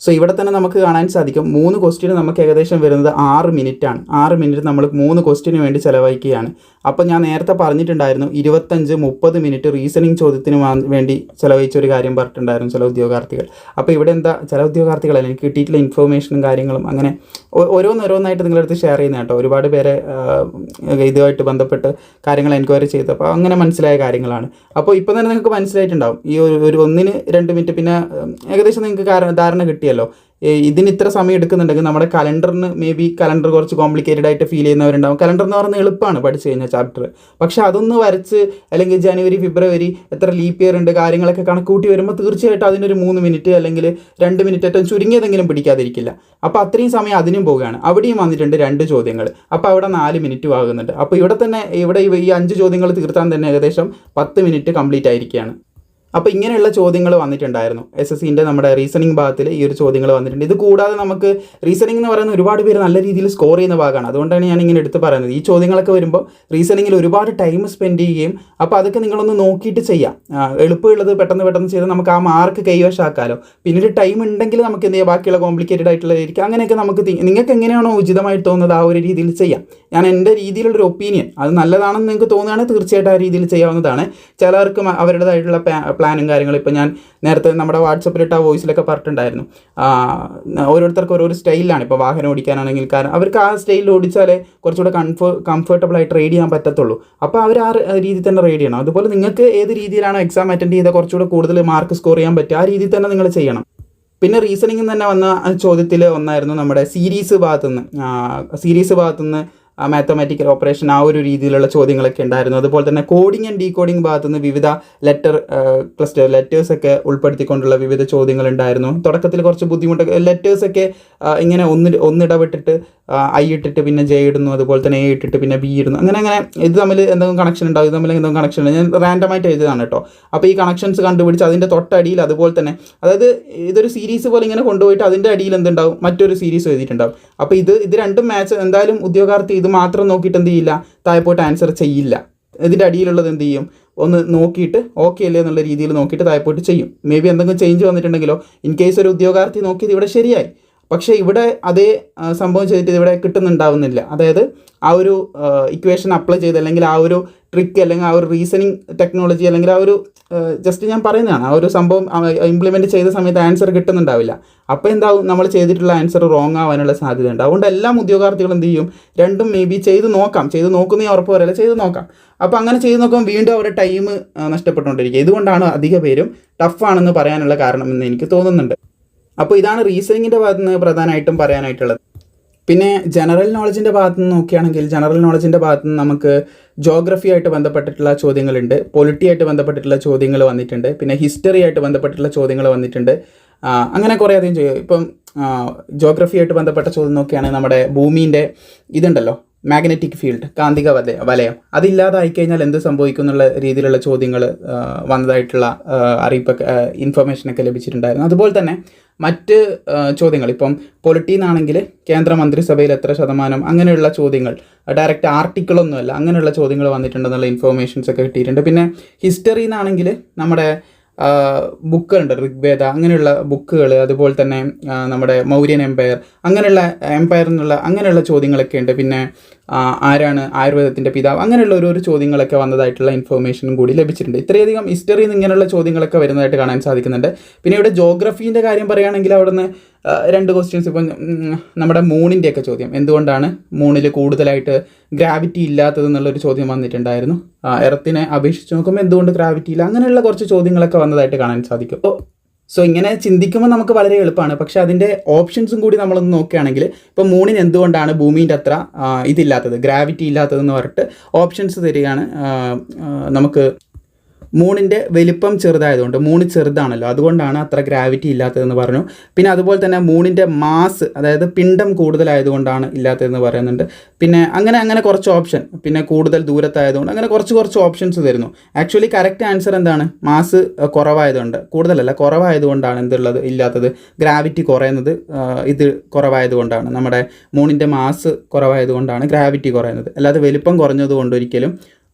സോ ഇവിടെ തന്നെ നമുക്ക് കാണാൻ സാധിക്കും 3 ക്വസ്റ്റ്യന് നമുക്ക് ഏകദേശം വരുന്നത് 6 മിനിറ്റാണ്. 6 മിനിറ്റ് നമ്മൾ 3 ക്വസ്റ്റ്യന് വേണ്ടി ചിലവഴിക്കുകയാണ്. അപ്പോൾ ഞാൻ നേരത്തെ പറഞ്ഞിട്ടുണ്ടായിരുന്നു 25-30 മിനിറ്റ് റീസണിങ് ചോദ്യത്തിന് വേണ്ടി ചിലവഴിച്ച ഒരു കാര്യം പറഞ്ഞിട്ടുണ്ടായിരുന്നു ചില ഉദ്യോഗാർത്ഥികൾ. അപ്പോൾ ഇവിടെ എന്താ, ചില ഉദ്യോഗാർത്ഥികളല്ല, എനിക്ക് കിട്ടിയിട്ടുള്ള ഇൻഫർമേഷനും കാര്യങ്ങളും അങ്ങനെ ഓരോന്നായിട്ട് നിങ്ങളടുത്ത് ഷെയർ ചെയ്യുന്ന കേട്ടോ. ഒരുപാട് പേരെ ഇതുമായിട്ട് ബന്ധപ്പെട്ട് കാര്യങ്ങൾ എൻക്വയറി ചെയ്തു, അപ്പോൾ അങ്ങനെ മനസ്സിലായ കാര്യങ്ങളാണ്. അപ്പോൾ ഇപ്പോൾ തന്നെ നിങ്ങൾക്ക് മനസ്സിലായിട്ടുണ്ടാവും ഈ ഒരു 1-2 മിനിറ്റ്. പിന്നെ ഏകദേശം നിങ്ങൾക്ക് ധാരണ കിട്ടിയല്ലോ. ഇതിന് ഇത്ര സമയം എടുക്കുന്നുണ്ടെങ്കിൽ നമ്മുടെ കലണ്ടറിന് മേ ബി കലണ്ടർ കുറച്ച് കോംപ്ലിക്കേറ്റഡ് ആയിട്ട് ഫീൽ ചെയ്യുന്നവരുണ്ടാവും. കലണ്ടർ എന്ന് പറയുന്നത് എളുപ്പമാണ് പഠിച്ചു കഴിഞ്ഞാൽ ചാപ്റ്റർ. പക്ഷേ അതൊന്ന് വരച്ച് അല്ലെങ്കിൽ ജനുവരി ഫെബ്രുവരി എത്ര ലീപ്പ് ഇയർ ഉണ്ട് കാര്യങ്ങളൊക്കെ കണക്കൂട്ടി വരുമ്പോൾ തീർച്ചയായിട്ടും അതിനൊരു 3 മിനിറ്റ് അല്ലെങ്കിൽ 2 മിനിറ്റ് ഏറ്റവും ചുരുങ്ങിയതെങ്കിലും പിടിക്കാതിരിക്കില്ല. അപ്പോൾ അത്രയും സമയം അതിനും പോവുകയാണ്. അവിടെയും വന്നിട്ടുണ്ട് 2 ചോദ്യങ്ങൾ. അപ്പോൾ അവിടെ 4 മിനിറ്റ് ആകുന്നുണ്ട്. അപ്പോൾ ഇവിടെ ഈ 5 ചോദ്യങ്ങൾ തീർത്താൻ തന്നെ ഏകദേശം 10 മിനിറ്റ് കംപ്ലീറ്റ് ആയിരിക്കുകയാണ്. അപ്പോൾ ഇങ്ങനെയുള്ള ചോദ്യങ്ങൾ വന്നിട്ടുണ്ടായിരുന്നു SSCൻ്റെ നമ്മുടെ റീസണിങ് ഭാഗത്തിൽ ഈ ഒരു ചോദ്യങ്ങൾ വന്നിട്ടുണ്ട്. ഇത് കൂടാതെ നമുക്ക് റീസണിങ് എന്ന് പറയുന്ന ഒരുപാട് പേര് നല്ല രീതിയിൽ സ്കോർ ചെയ്യുന്ന ഭാഗമാണ്. അതുകൊണ്ടാണ് ഞാൻ ഇങ്ങനെ എടുത്ത് പറയുന്നത്. ഈ ചോദ്യങ്ങളൊക്കെ വരുമ്പോൾ റീസണിങ്ങിൽ ഒരുപാട് ടൈം സ്പെൻഡ് ചെയ്യുകയും അപ്പോൾ അതൊക്കെ നിങ്ങളൊന്ന് നോക്കിയിട്ട് ചെയ്യാം. എളുപ്പമുള്ളത് പെട്ടെന്ന് ചെയ്ത് നമുക്ക് ആ മാർക്ക് കൈവശമാക്കാമല്ലോ. പിന്നീട് ടൈം ഉണ്ടെങ്കിൽ നമുക്ക് എന്ത് ചെയ്യാം, ബാക്കിയുള്ള കോംപ്ലിക്കേറ്റഡ് ആയിട്ടുള്ളതായിരിക്കും. അങ്ങനെയൊക്കെ നമുക്ക് നിങ്ങൾക്ക് എങ്ങനെയാണോ ഉചിതമായിട്ട് തോന്നുന്നത് ആ ഒരു രീതിയിൽ ചെയ്യാം. ഞാൻ എൻ്റെ രീതിയിലുള്ളൊരു ഒപ്പീനിയൻ, അത് നല്ലതാണെന്ന് നിങ്ങൾക്ക് തോന്നുകയാണെങ്കിൽ തീർച്ചയായിട്ടും ആ രീതിയിൽ ചെയ്യാവുന്നതാണ്. ചിലർക്ക് അവരുടേതായിട്ടുള്ള പ്ലാനും കാര്യങ്ങളും. ഇപ്പോൾ ഞാൻ നേരത്തെ നമ്മുടെ വാട്സപ്പിലിട്ട വോയിസിലൊക്കെ പറഞ്ഞിട്ടുണ്ടായിരുന്നു, ഓരോരുത്തർക്ക് ഓരോ സ്റ്റൈലിലാണ്. ഇപ്പോൾ വാഹനം ഓടിക്കാനാണെങ്കിൽ കാരണം അവർക്ക് ആ സ്റ്റൈലിൽ ഓടിച്ചാലേ കുറച്ചുകൂടെ കംഫർട്ടബിളായിട്ട് റൈഡ് ചെയ്യാൻ പറ്റത്തുള്ളൂ. അപ്പോൾ അവർ ആ രീതി തന്നെ റൈഡ് ചെയ്യണം. അതുപോലെ നിങ്ങൾക്ക് ഏത് രീതിയിലാണോ എക്സാം അറ്റൻഡ് ചെയ്താൽ കുറച്ചുകൂടെ കൂടുതൽ മാർക്ക് സ്കോർ ചെയ്യാൻ പറ്റുക, ആ രീതിയിൽ തന്നെ നിങ്ങൾ ചെയ്യണം. പിന്നെ റീസണിങ്ങിൽ തന്നെ വന്ന ചോദ്യത്തിൽ ഒന്നായിരുന്നു നമ്മുടെ സീരീസ് ഭാഗത്തുനിന്ന് മാത്തമാറ്റിക്കൽ ഓപ്പറേഷൻ ആ ഒരു രീതിയിലുള്ള ചോദ്യങ്ങളൊക്കെ ഉണ്ടായിരുന്നു. അതുപോലെ തന്നെ കോഡിങ് ആൻഡ് ഡീകോഡിങ് ഭാഗത്തുനിന്ന് വിവിധ ലെറ്റേഴ്സൊക്കെ ഉൾപ്പെടുത്തിക്കൊണ്ടുള്ള വിവിധ ചോദ്യങ്ങൾ ഉണ്ടായിരുന്നു. തുടക്കത്തിൽ കുറച്ച് ബുദ്ധിമുട്ടൊക്കെ, ലെറ്റേഴ്സൊക്കെ ഇങ്ങനെ ഒന്നിടവിട്ടിട്ട് ഐ ഇട്ടിട്ട് പിന്നെ ജെ ഇടുന്നു, അതുപോലെ തന്നെ എ ഇട്ടിട്ട് പിന്നെ ബി ഇടുന്നു, അങ്ങനെ ഇത് തമ്മിൽ എന്തെങ്കിലും കണക്ഷൻ ഉണ്ടാവും, ഇത് തമ്മിൽ എന്തെങ്കിലും കണക്ഷൻ ഉണ്ട്. ഞാൻ റാൻഡമായിട്ട് എഴുതിയതാണ് കേട്ടോ. അപ്പോൾ ഈ കണക്ഷൻസ് കണ്ടുപിടിച്ച് അതിൻ്റെ തൊട്ടടിയിൽ അതുപോലെ തന്നെ, അതായത് ഇതൊരു സീരീസ് പോലെ ഇങ്ങനെ കൊണ്ടുപോയിട്ട് അതിൻ്റെ അടിയിൽ എന്തുണ്ടാവും, മറ്റൊരു സീരീസ് എഴുതിയിട്ടുണ്ടാവും. അപ്പോൾ ഇത് രണ്ടും മാച്ച്. എന്തായാലും ഉദ്യോഗാർത്ഥി ഇത് മാത്രം നോക്കിയിട്ട് എന്ത് ചെയ്യില്ല, താഴെ പോയിട്ട് ആൻസർ ചെയ്യില്ല. ഇതിൻ്റെ അടിയിലുള്ളത് എന്ത് ചെയ്യും, ഒന്ന് നോക്കിയിട്ട് ഓക്കെ അല്ലേ എന്നുള്ള രീതിയിൽ നോക്കിയിട്ട് താഴെ പോയിട്ട് ചെയ്യും. മേ ബി എന്തെങ്കിലും ചേഞ്ച് വന്നിട്ടുണ്ടെങ്കിലോ, ഇൻ കേസ് ഒരു ഉദ്യോഗാർത്ഥി നോക്കിയത് ഇവിടെ ശരിയായി, പക്ഷേ ഇവിടെ അതേ സംഭവം ചെയ്തിട്ട് ഇവിടെ കിട്ടുന്നുണ്ടാവുന്നില്ല. അതായത് ആ ഒരു ഇക്വേഷൻ അപ്ലൈ ചെയ്ത്, അല്ലെങ്കിൽ ആ ഒരു ട്രിക്ക്, അല്ലെങ്കിൽ ആ ഒരു റീസണിങ് ടെക്നോളജി, അല്ലെങ്കിൽ ആ ഒരു ജസ്റ്റ് ഞാൻ പറയുന്നതാണ്, ആ ഒരു സംഭവം ഇംപ്ലിമെൻറ്റ് ചെയ്ത സമയത്ത് ആൻസർ കിട്ടുന്നുണ്ടാവില്ല. അപ്പോൾ എന്താവും, നമ്മൾ ചെയ്തിട്ടുള്ള ആൻസർ റോങ് ആവാനുള്ള സാധ്യത ഉണ്ട്. അതുകൊണ്ട് എല്ലാ ഉദ്യോഗാർത്ഥികളും എന്ത് ചെയ്യും, രണ്ടും മേ ബി ചെയ്ത് നോക്കുന്നേ ഉറപ്പ് പറയല്ല, ചെയ്ത് നോക്കാം. അപ്പോൾ അങ്ങനെ ചെയ്ത് നോക്കുമ്പോൾ വീണ്ടും അവരുടെ ടൈം നഷ്ടപ്പെട്ടുകൊണ്ടിരിക്കുക. ഇതുകൊണ്ടാണ് അധിക പേരും ടഫാണെന്ന് പറയാനുള്ള കാരണം എന്ന് എനിക്ക് തോന്നുന്നുണ്ട്. അപ്പോൾ ഇതാണ് റീസണിങ്ങിൻ്റെ ഭാഗത്ത് നിന്ന് പ്രധാനമായിട്ടും പറയാനായിട്ടുള്ളത്. പിന്നെ ജനറൽ നോളജിൻ്റെ ഭാഗത്ത് നിന്ന് നോക്കുകയാണെങ്കിൽ, ജനറൽ നോളജിൻ്റെ ഭാഗത്ത് നിന്ന് നമുക്ക് ജോഗ്രഫി ആയിട്ട് ബന്ധപ്പെട്ടിട്ടുള്ള ചോദ്യങ്ങളുണ്ട്, പൊളിറ്റി ആയിട്ട് ബന്ധപ്പെട്ടിട്ടുള്ള ചോദ്യങ്ങൾ വന്നിട്ടുണ്ട്, പിന്നെ ഹിസ്റ്ററി ആയിട്ട് ബന്ധപ്പെട്ടിട്ടുള്ള ചോദ്യങ്ങൾ വന്നിട്ടുണ്ട്. അങ്ങനെ കുറേ അധികം ഇപ്പം ജോഗ്രഫി ആയിട്ട് ബന്ധപ്പെട്ട ചോദ്യം നോക്കുകയാണെങ്കിൽ നമ്മുടെ ഭൂമിൻ്റെ ഇതുണ്ടല്ലോ, മാഗ്നറ്റിക് ഫീൽഡ്, കാന്തിക വലയം, അതില്ലാതായി കഴിഞ്ഞാൽ എന്ത് സംഭവിക്കും എന്നുള്ള രീതിയിലുള്ള ചോദ്യങ്ങൾ വന്നതായിട്ടുള്ള അറിയിപ്പൊക്കെ, ഇൻഫർമേഷനൊക്കെ ലഭിച്ചിട്ടുണ്ടായിരുന്നു. അതുപോലെ തന്നെ മറ്റ് ചോദ്യങ്ങൾ, ഇപ്പം പൊളിറ്റീന്നാണെങ്കിൽ കേന്ദ്രമന്ത്രിസഭയിൽ എത്ര ശതമാനം, അങ്ങനെയുള്ള ചോദ്യങ്ങൾ, ഡയറക്റ്റ് ആർട്ടിക്കിളൊന്നുമല്ല, അങ്ങനെയുള്ള ചോദ്യങ്ങൾ വന്നിട്ടുണ്ടെന്നുള്ള ഇൻഫർമേഷൻസ് ഒക്കെ കിട്ടിയിട്ടുണ്ട്. പിന്നെ ഹിസ്റ്ററിന്നാണെങ്കിൽ നമ്മുടെ ബുക്കുകളുണ്ട്, ഋഗ്വേദ, അങ്ങനെയുള്ള ബുക്കുകൾ, അതുപോലെ തന്നെ നമ്മുടെ മൗര്യൻ എംപയർ, അങ്ങനെയുള്ള ചോദ്യങ്ങളൊക്കെ ഉണ്ട്. പിന്നെ ആരാണ് ആയുർവേദത്തിൻ്റെ പിതാവ്, അങ്ങനെയുള്ള ഓരോ ചോദ്യങ്ങളൊക്കെ വന്നതായിട്ടുള്ള ഇൻഫർമേഷനും കൂടി ലഭിച്ചിട്ടുണ്ട്. ഇത്രയധികം ഹിസ്റ്ററിയിൽ നിന്ന് ഇങ്ങനെയുള്ള ചോദ്യങ്ങളൊക്കെ വരുന്നതായിട്ട് കാണാൻ സാധിക്കുന്നുണ്ട്. പിന്നെ ഇവിടെ ജോഗ്രഫീൻ്റെ കാര്യം പറയുകയാണെങ്കിൽ അവിടുന്ന് 2 ക്വസ്റ്റ്യൻസ്, ഇപ്പം നമ്മുടെ മൂണിൻ്റെയൊക്കെ ചോദ്യം, എന്തുകൊണ്ടാണ് മൂണിൽ കൂടുതലായിട്ട് ഗ്രാവിറ്റി ഇല്ലാത്തത് എന്നുള്ളൊരു ചോദ്യം വന്നിട്ടുണ്ടായിരുന്നു. എർത്തിനെ അപേക്ഷിച്ച് നോക്കുമ്പോൾ എന്തുകൊണ്ട് ഗ്രാവിറ്റി ഇല്ല, അങ്ങനെയുള്ള കുറച്ച് ചോദ്യങ്ങളൊക്കെ വന്നതായിട്ട് കാണാൻ സാധിക്കും. സോ ഇങ്ങനെ ചിന്തിക്കുമ്പോൾ നമുക്ക് വളരെ എളുപ്പമാണ്. പക്ഷേ അതിൻ്റെ ഓപ്ഷൻസും കൂടി നമ്മളൊന്ന് നോക്കുകയാണെങ്കിൽ, ഇപ്പോൾ മൂണിന് എന്തുകൊണ്ടാണ് ഭൂമിൻ്റെ അത്ര ഇതില്ലാത്തത്, ഗ്രാവിറ്റി ഇല്ലാത്തതെന്ന് പറഞ്ഞിട്ട് ഓപ്ഷൻസ് തരികയാണ്. നമുക്ക് മൂണിൻ്റെ വലിപ്പം ചെറുതായതുകൊണ്ട്, മൂണ് ചെറുതാണല്ലോ, അതുകൊണ്ടാണ് അത്ര ഗ്രാവിറ്റി ഇല്ലാത്തതെന്ന് പറഞ്ഞു. പിന്നെ അതുപോലെ തന്നെ മൂണിൻ്റെ മാസ്, അതായത് പിണ്ഡം കൂടുതലായതുകൊണ്ടാണ് ഇല്ലാത്തതെന്ന് പറയുന്നുണ്ട്. പിന്നെ അങ്ങനെ കുറച്ച് ഓപ്ഷൻ, പിന്നെ കൂടുതൽ ദൂരത്തായതുകൊണ്ട്, അങ്ങനെ കുറച്ച് ഓപ്ഷൻസ് തരുന്നു. ആക്ച്വലി കറക്റ്റ് ആൻസർ എന്താണ്, മാസ് കുറവായതുകൊണ്ട്, കുറവായതുകൊണ്ടാണ് എന്തുള്ളത് ഇല്ലാത്തത്, ഗ്രാവിറ്റി കുറയുന്നത്, ഇത് കുറവായതുകൊണ്ടാണ്, നമ്മുടെ മൂണിൻ്റെ മാസ് കുറവായതുകൊണ്ടാണ് ഗ്രാവിറ്റി കുറയുന്നത്. അല്ലാതെ വലിപ്പം കുറഞ്ഞതുകൊണ്ട് ഒരിക്കലും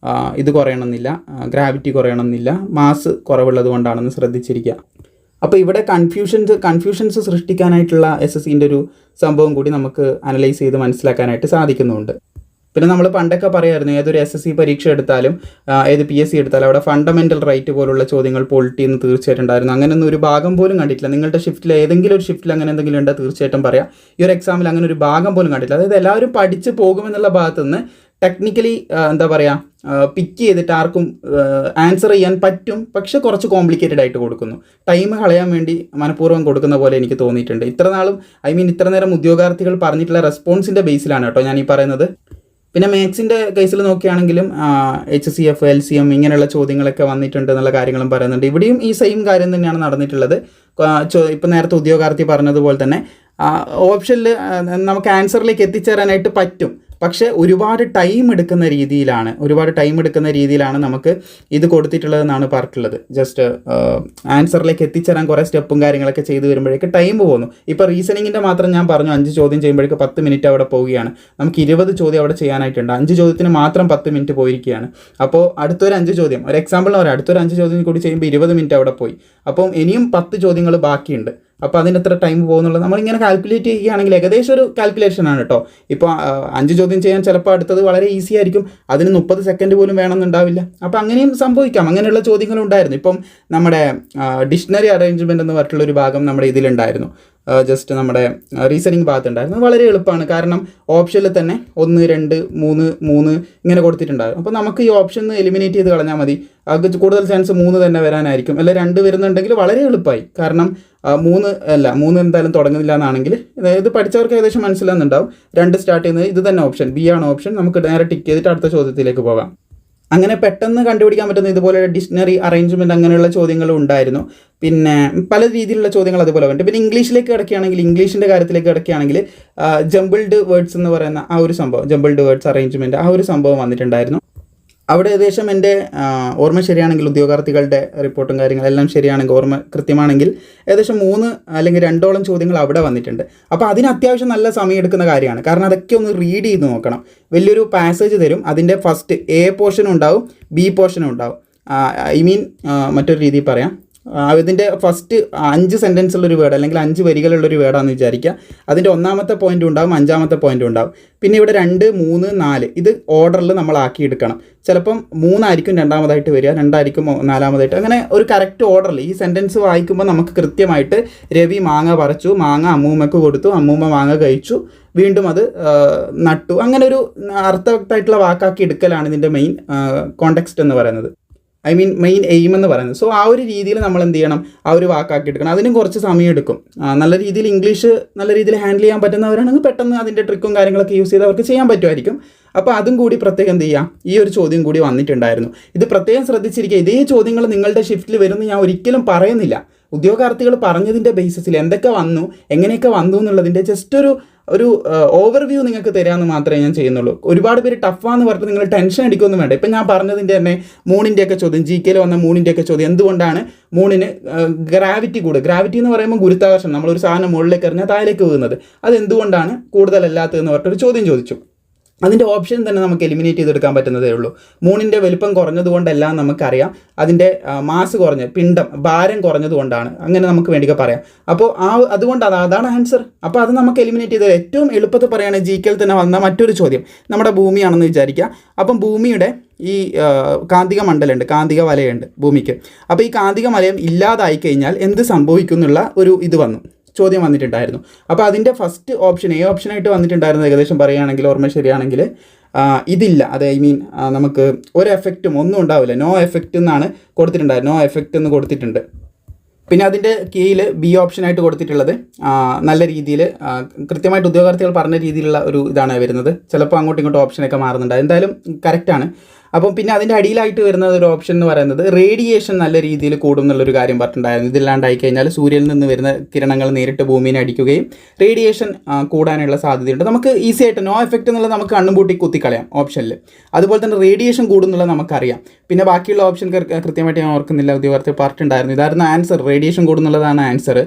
ഇത് കുറയണമെന്നില്ല, ഗ്രാവിറ്റി കുറയണമെന്നില്ല, മാസ് കുറവുള്ളത് കൊണ്ടാണെന്ന് ശ്രദ്ധിച്ചിരിക്കുക. അപ്പോൾ ഇവിടെ കൺഫ്യൂഷൻസ് സൃഷ്ടിക്കാനായിട്ടുള്ള SSCൻ്റെ ഒരു സംഭവം കൂടി നമുക്ക് അനലൈസ് ചെയ്ത് മനസ്സിലാക്കാനായിട്ട് സാധിക്കുന്നുണ്ട്. പിന്നെ നമ്മൾ പണ്ടൊക്കെ പറയായിരുന്നു, ഏതൊരു SSC പരീക്ഷ എടുത്താലും ഏത് PSC എടുത്താലും അവിടെ ഫണ്ടമെൻ്റൽ റൈറ്റ് പോലുള്ള ചോദ്യങ്ങൾ പൊളിറ്റി എന്ന് തീർച്ചയായിട്ടും ഉണ്ടായിരുന്നു. അങ്ങനെയൊന്നും ഒരു ഭാഗം പോലും കണ്ടിട്ടില്ല. നിങ്ങളുടെ ഷിഫ്റ്റിൽ ഏതെങ്കിലും ഒരു ഷിഫ്റ്റിൽ അങ്ങനെ എന്തെങ്കിലും ഉണ്ടോ തീർച്ചയായിട്ടും പറയാം. ഈ ഒരു എക്സാമിൽ അങ്ങനെ ഒരു ഭാഗം പോലും കണ്ടിട്ടില്ല. അതായത് എല്ലാവരും പഠിച്ച് പോകുമെന്നുള്ള ഭാഗത്തുനിന്ന് ടെക്നിക്കലി എന്താ പറയുക, പിക്ക് ചെയ്തിട്ട് ആർക്കും ആൻസർ ചെയ്യാൻ പറ്റും, പക്ഷെ കുറച്ച് കോംപ്ലിക്കേറ്റഡ് ആയിട്ട് കൊടുക്കുന്നു, ടൈം കളയാൻ വേണ്ടി മനഃപൂർവ്വം കൊടുക്കുന്ന പോലെ എനിക്ക് തോന്നിയിട്ടുണ്ട്. ഇത്ര നേരം ഉദ്യോഗാർത്ഥികൾ പറഞ്ഞിട്ടുള്ള റെസ്പോൺസിൻ്റെ ബേസിലാണ് കേട്ടോ ഞാൻ ഈ പറയുന്നത്. പിന്നെ മാത്സിൻ്റെ കേസിൽ നോക്കുകയാണെങ്കിലും HCF, LCM ഇങ്ങനെയുള്ള ചോദ്യങ്ങളൊക്കെ വന്നിട്ടുണ്ട് എന്നുള്ള കാര്യങ്ങളും പറയുന്നുണ്ട്. ഇവിടെയും ഈ സെയിം കാര്യം തന്നെയാണ് നടന്നിട്ടുള്ളത്. ഇപ്പം നേരത്തെ ഉദ്യോഗാർത്ഥി പറഞ്ഞതുപോലെ തന്നെ ഓപ്ഷനിൽ നമുക്ക് ആൻസറിലേക്ക് എത്തിച്ചേരാനായിട്ട് പറ്റും, പക്ഷേ ഒരുപാട് ടൈം എടുക്കുന്ന രീതിയിലാണ് നമുക്ക് ഇത് കൊടുത്തിട്ടുള്ളതെന്നാണ് പറഞ്ഞിട്ടുള്ളത്. ജസ്റ്റ് ആൻസറിലേക്ക് എത്തിച്ചേരാൻ കുറേ സ്റ്റെപ്പും കാര്യങ്ങളൊക്കെ ചെയ്ത് വരുമ്പോഴേക്ക് ടൈം പോകുന്നു. ഇപ്പോൾ റീസണിങ്ങിൻ്റെ മാത്രം ഞാൻ പറഞ്ഞു 5 ചോദ്യം ചെയ്യുമ്പോഴേക്ക് 10 മിനിറ്റ് അവിടെ പോവുകയാണ്. നമുക്ക് 20 ചോദ്യം അവിടെ ചെയ്യാനായിട്ടുണ്ട്. 5 ചോദ്യത്തിന് മാത്രം 10 മിനിറ്റ് പോയിരിക്കുകയാണ്. അപ്പോൾ അടുത്തൊരു 5 ചോദ്യം, ഒരു എക്സാമ്പിളിന് പറയാം, അടുത്തൊരു 5 ചോദ്യം കൂടി ചെയ്യുമ്പോൾ 20 മിനിറ്റ് അവിടെ പോയി. അപ്പം ഇനിയും 10 ചോദ്യങ്ങൾ ബാക്കിയുണ്ട്. അപ്പോൾ അതിന് എത്ര ടൈം പോകുന്നുള്ളത് നമ്മളിങ്ങനെ കാൽക്കുലേറ്റ് ചെയ്യുകയാണെങ്കിൽ ഏകദേശം ഒരു കാൽക്കുലേഷനാണ് കേട്ടോ. ഇപ്പോൾ 5 ചോദ്യം ചെയ്യാൻ ചിലപ്പോൾ അടുത്തത് വളരെ ഈസി ആയിരിക്കും, അതിന് 30 സെക്കൻഡ് പോലും വേണമെന്നുണ്ടാവില്ല. അപ്പോൾ അങ്ങനെയും സംഭവിക്കാം. അങ്ങനെയുള്ള ചോദ്യങ്ങളുണ്ടായിരുന്നു. ഇപ്പം നമ്മുടെ ഡിക്ഷണറി അറേഞ്ച്മെൻറ്റ് എന്ന് പറഞ്ഞിട്ടുള്ളൊരു ഭാഗം നമ്മുടെ ഇതിലുണ്ടായിരുന്നു. ജസ്റ്റ് നമ്മുടെ റീസണിങ് ഭാഗത്തുണ്ടായിരുന്നു. വളരെ എളുപ്പമാണ്. കാരണം ഓപ്ഷനിൽ തന്നെ 1, 2, 3, 3 ഇങ്ങനെ കൊടുത്തിട്ടുണ്ടായിരുന്നു. അപ്പോൾ നമുക്ക് ഈ ഓപ്ഷൻ എലിമിനേറ്റ് ചെയ്ത് കളഞ്ഞാൽ മതി. അത് കൂടുതൽ ചാൻസ് 3 തന്നെ വരാനായിരിക്കും. അല്ല 2 വരുന്നുണ്ടെങ്കിൽ വളരെ എളുപ്പമായി. കാരണം 3 എന്തായാലും തുടങ്ങുന്നില്ല എന്നാണെങ്കിൽ ഇത് പഠിച്ചവർക്ക് ഏകദേശം മനസ്സിലാകുന്നുണ്ടാവും. 2 സ്റ്റാർട്ട് ചെയ്യുന്നത് ഇത് തന്നെ ഓപ്ഷൻ ബി ആണ് ഓപ്ഷൻ. നമുക്ക് നേരെ ടിക്ക് ചെയ്തിട്ട് അടുത്ത ചോദ്യത്തിലേക്ക് പോകാം. അങ്ങനെ പെട്ടെന്ന് കണ്ടുപിടിക്കാൻ പറ്റുന്ന ഇതുപോലെ ഡിക്ഷണറി അറേഞ്ച്മെൻറ്റ് അങ്ങനെയുള്ള ചോദ്യങ്ങളും ഉണ്ടായിരുന്നു. പിന്നെ പല രീതിയിലുള്ള ചോദ്യങ്ങൾ അതുപോലെ ഉണ്ട്. പിന്നെ ഇംഗ്ലീഷിലേക്ക് കിടക്കുകയാണെങ്കിൽ, ഇംഗ്ലീഷിൻ്റെ കാര്യത്തിലേക്ക് കിടക്കുകയാണെങ്കിൽ ജംബിൾഡ് വേർഡ്സ് എന്ന് പറയുന്ന ആ ഒരു സംഭവം, ജംബിൾഡ് വേർഡ്സ് അറേഞ്ച്മെൻറ്റ് ആ ഒരു സംഭവം വന്നിട്ടുണ്ടായിരുന്നു. അവിടെ ഏകദേശം എൻ്റെ ഓർമ്മ ശരിയാണെങ്കിൽ, ഉദ്യോഗാർത്ഥികളുടെ റിപ്പോർട്ടും കാര്യങ്ങളെല്ലാം ശരിയാണെങ്കിൽ, ഓർമ്മ കൃത്യമാണെങ്കിൽ ഏകദേശം 3 അല്ലെങ്കിൽ 2ഓളം ചോദ്യങ്ങൾ അവിടെ വന്നിട്ടുണ്ട്. അപ്പോൾ അതിന് അത്യാവശ്യം നല്ല സമയം എടുക്കുന്ന കാര്യമാണ്. കാരണം അതൊക്കെ ഒന്ന് റീഡ് ചെയ്ത് നോക്കണം. വലിയൊരു പാസേജ് തരും. അതിൻ്റെ ഫസ്റ്റ് എ പോർഷനും ഉണ്ടാവും, ബി പോർഷനും ഉണ്ടാവും. മറ്റൊരു രീതിയിൽ പറയാം, ഇതിൻ്റെ ഫസ്റ്റ് 5 സെൻറ്റൻസുള്ളൊരു വേർഡ് അല്ലെങ്കിൽ 5 വരികളുള്ളൊരു വേർഡാണെന്ന് വിചാരിക്കുക. അതിൻ്റെ 1ാമത്തെ പോയിൻ്റ് ഉണ്ടാവും, 5ാമത്തെ പോയിൻ്റ് ഉണ്ടാവും. പിന്നെ ഇവിടെ 2, 3, 4 ഇത് ഓർഡറിൽ നമ്മൾ ആക്കിയെടുക്കണം. ചിലപ്പം 3 ആയിരിക്കും 2ാമതായിട്ട് വരിക, 2 ആയിരിക്കും 4ാമതായിട്ട്. അങ്ങനെ ഒരു കറക്റ്റ് ഓർഡറിൽ ഈ സെൻറ്റൻസ് വായിക്കുമ്പോൾ നമുക്ക് കൃത്യമായിട്ട് രവി മാങ്ങ പറിച്ചു, മാങ്ങ അമ്മൂമ്മക്ക് കൊടുത്തു, അമ്മൂമ്മ മാങ്ങ കഴിച്ചു, വീണ്ടും അത് നട്ടു, അങ്ങനെ ഒരു അർത്ഥവത്തായിട്ടുള്ള വാക്കാക്കി എടുക്കലാണ് ഇതിൻ്റെ മെയിൻ കോണ്ടെക്സ്റ്റ് എന്ന് പറയുന്നത്. മെയിൻ എയിം എന്ന് പറയുന്നത്. സോ ആ ഒരു രീതിയിൽ നമ്മൾ എന്ത് ചെയ്യണം, ആ ഒരു വാക്കാക്കി എടുക്കണം. അതിനും കുറച്ച് സമയം എടുക്കും. നല്ല രീതിയിൽ ഇംഗ്ലീഷ് നല്ല രീതിയിൽ ഹാൻഡിൽ ചെയ്യാൻ പറ്റുന്നവരാണെങ്കിൽ പെട്ടെന്ന് അതിൻ്റെ ട്രിക്കും കാര്യങ്ങളൊക്കെ യൂസ് ചെയ്ത് അവർക്ക് ചെയ്യാൻ പറ്റുമായിരിക്കും. അപ്പോൾ അതും കൂടി പ്രത്യേകം എന്ത് ചെയ്യുക, ഈ ഒരു ചോദ്യം കൂടി വന്നിട്ടുണ്ടായിരുന്നു. ഇത് പ്രത്യേകം ശ്രദ്ധിച്ചിരിക്കുക. ഇതേ ചോദ്യങ്ങൾ നിങ്ങളുടെ ഷിഫ്റ്റിൽ വരുമെന്ന് ഞാൻ ഒരിക്കലും പറയുന്നില്ല. ഉദ്യോഗാർത്ഥികൾ പറഞ്ഞതിൻ്റെ ബേസിസിൽ എന്തൊക്കെ വന്നു, എങ്ങനെയൊക്കെ വന്നു എന്നുള്ളതിൻ്റെ ജസ്റ്റ് ഒരു ഓവർവ്യൂ നിങ്ങൾക്ക് തരാമെന്ന് മാത്രമേ ഞാൻ ചെയ്യുന്നുള്ളൂ. ഒരുപാട് പേര് ടഫാന്ന് പറഞ്ഞിട്ട് നിങ്ങൾ ടെൻഷൻ അടിക്കൊന്നും വേണ്ട. ഇപ്പം ഞാൻ പറഞ്ഞതിൻ്റെ തന്നെ 3ൻ്റെയൊക്കെ ചോദ്യം, GK വന്ന 3ൻ്റെയൊക്കെ ചോദ്യം, എന്തുകൊണ്ടാണ് 3ന് ഗ്രാവിറ്റി ഗ്രാവിറ്റി എന്ന് പറയുമ്പോൾ ഗുരുത്വാകർഷണം, നമ്മളൊരു സാധനം മുകളിലേക്ക് എറിഞ്ഞാൽ താഴേക്ക് വീഴുന്നത്, അതെന്തുകൊണ്ടാണ് കൂടുതലല്ലാത്തതെന്ന് പറഞ്ഞിട്ടൊരു ചോദ്യം ചോദിച്ചു. അതിൻ്റെ ഓപ്ഷൻ തന്നെ നമുക്ക് എലിമിനേറ്റ് ചെയ്തെടുക്കാൻ പറ്റുന്നതേ ഉള്ളൂ. 3ൻ്റെ വലിപ്പം കുറഞ്ഞതുകൊണ്ടെല്ലാം നമുക്കറിയാം. അതിൻ്റെ മാസ് പിണ്ഡം ഭാരം കുറഞ്ഞതുകൊണ്ടാണ്, അങ്ങനെ നമുക്ക് വേണ്ടിയൊക്കെ പറയാം. അപ്പോൾ അതുകൊണ്ട് അതാണ് ആൻസർ. അപ്പോൾ അത് നമുക്ക് എലിമിനേറ്റ് ചെയ്ത് ഏറ്റവും എളുപ്പത്തിൽ പറയുകയാണെങ്കിൽ GK തന്നെ വന്ന മറ്റൊരു ചോദ്യം നമ്മുടെ ഭൂമിയാണെന്ന് വിചാരിക്കുക. അപ്പം ഭൂമിയുടെ ഈ കാന്തിക മണ്ഡലമുണ്ട്, കാന്തിക വലയുണ്ട് ഭൂമിക്ക്. അപ്പോൾ ഈ കാന്തിക വലയം ഇല്ലാതായി കഴിഞ്ഞാൽ എന്ത് സംഭവിക്കും എന്നുള്ള ഒരു ചോദ്യം വന്നിട്ടുണ്ടായിരുന്നു. അപ്പോൾ അതിൻ്റെ ഫസ്റ്റ് ഓപ്ഷൻ എ ഓപ്ഷനായിട്ട് വന്നിട്ടുണ്ടായിരുന്നത് ഏകദേശം പറയുകയാണെങ്കിൽ, ഓർമ്മ ശരിയാണെങ്കിൽ ഇതില്ല. അത് നമുക്ക് ഒരു എഫക്റ്റും ഒന്നും ഉണ്ടാവില്ല, നോ എഫക്റ്റ് എന്നാണ് കൊടുത്തിട്ടുണ്ടായിരുന്നത്. നോ എഫക്റ്റ് എന്ന് കൊടുത്തിട്ടുണ്ട്. പിന്നെ അതിൻ്റെ കീഴിൽ ബി ഓപ്ഷനായിട്ട് കൊടുത്തിട്ടുള്ളത് നല്ല രീതിയിൽ കൃത്യമായിട്ട് ഉദ്യോഗാർത്ഥികൾ പറഞ്ഞ രീതിയിലുള്ള ഒരു ഇതാണ് വരുന്നത്. ചിലപ്പോൾ അങ്ങോട്ടും ഇങ്ങോട്ടും ഓപ്ഷനൊക്കെ മാറുന്നുണ്ട്. എന്തായാലും കറക്റ്റാണ്. അപ്പം പിന്നെ അതിൻ്റെ അടിയിലായിട്ട് വരുന്ന ഒരു ഓപ്ഷൻ എന്ന് പറയുന്നത് റേഡിയേഷൻ നല്ല രീതിയിൽ കൂടും എന്നുള്ളൊരു കാര്യം പറഞ്ഞിട്ടുണ്ടായിരുന്നു. ഇതില്ലാണ്ടായി കഴിഞ്ഞാൽ സൂര്യനിൽ നിന്ന് വരുന്ന കിരണങ്ങൾ നേരിട്ട് ഭൂമിയെ അടിക്കുകയും റേഡിയേഷൻ കൂടാനുള്ള സാധ്യതയുണ്ട്. നമുക്ക് ഈസി ആയിട്ട് നോ എഫക്റ്റ് എന്നുള്ളത് നമുക്ക് കണ്ണും പൂട്ടി കുത്തിക്കളയാം ഓപ്ഷനിൽ. അതുപോലെ തന്നെ റേഡിയേഷൻ കൂടുന്നുള്ളത് നമുക്കറിയാം. പിന്നെ ബാക്കിയുള്ള ഓപ്ഷൻ കൃത്യമായിട്ട് ഞാൻ ഓർക്കുന്നില്ല, ഉദ്യോഗാർത്ഥി പറഞ്ഞിട്ടുണ്ടായിരുന്നു. ഇതായിരുന്നു ആൻസർ, റേഡിയേഷൻ കൂടുന്നുള്ളതാണ് ആൻസർ.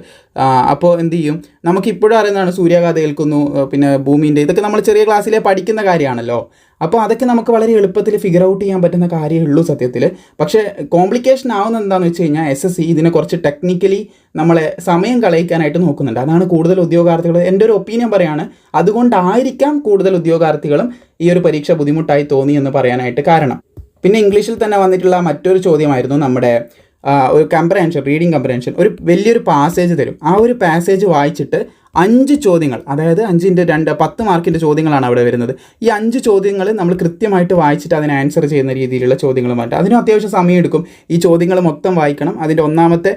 അപ്പോൾ എന്ത് ചെയ്യും, നമുക്കിപ്പോഴും അറിയുന്നതാണ് സൂര്യാഘാതം ഏൽക്കുന്നു, പിന്നെ ഭൂമിൻ്റെ, ഇതൊക്കെ നമ്മൾ ചെറിയ ക്ലാസ്സിലെ പഠിക്കുന്ന കാര്യമാണല്ലോ. അപ്പോൾ അതൊക്കെ നമുക്ക് വളരെ എളുപ്പത്തിൽ ഫിഗർ ഔട്ട് ചെയ്യാൻ പറ്റുന്ന കാര്യമേ ഉള്ളൂ സത്യത്തിൽ. പക്ഷേ കോംപ്ലിക്കേഷൻ ആവുന്നത് എന്താണെന്ന് വെച്ച് കഴിഞ്ഞാൽ SSC ഇതിനെ കുറച്ച് ടെക്നിക്കലി നമ്മളെ സമയം കളയിക്കാനായിട്ട് നോക്കുന്നുണ്ട്. അതാണ് കൂടുതൽ ഉദ്യോഗാർത്ഥികൾ, എൻ്റെ ഒരു ഒപ്പീനിയൻ പറയാണ്, അതുകൊണ്ടായിരിക്കാം കൂടുതൽ ഉദ്യോഗാർത്ഥികളും ഈ ഒരു പരീക്ഷ ബുദ്ധിമുട്ടായി തോന്നി എന്ന് പറയാനായിട്ട് കാരണം. പിന്നെ ഇംഗ്ലീഷിൽ തന്നെ വന്നിട്ടുള്ള മറ്റൊരു ചോദ്യമായിരുന്നു നമ്മുടെ ഒരു കംപ്രഹെൻഷൻ, റീഡിങ് കംപ്രഹെൻഷൻ. ഒരു വലിയൊരു പാസേജ് തരും. ആ ഒരു പാസേജ് വായിച്ചിട്ട് 5 ചോദ്യങ്ങൾ, അതായത് 5ൻ്റെ 2 10 മാർക്കിൻ്റെ ചോദ്യങ്ങളാണ് അവിടെ വരുന്നത്. ഈ 5 ചോദ്യങ്ങൾ നമ്മൾ കൃത്യമായിട്ട് വായിച്ചിട്ട് അതിന് ആൻസർ ചെയ്യുന്ന രീതിയിലുള്ള ചോദ്യങ്ങൾ മാറ്റും. അതിനും അത്യാവശ്യം സമയം എടുക്കും. ഈ ചോദ്യങ്ങൾ മൊത്തം വായിക്കണം. അതിൻ്റെ 1ാമത്തെ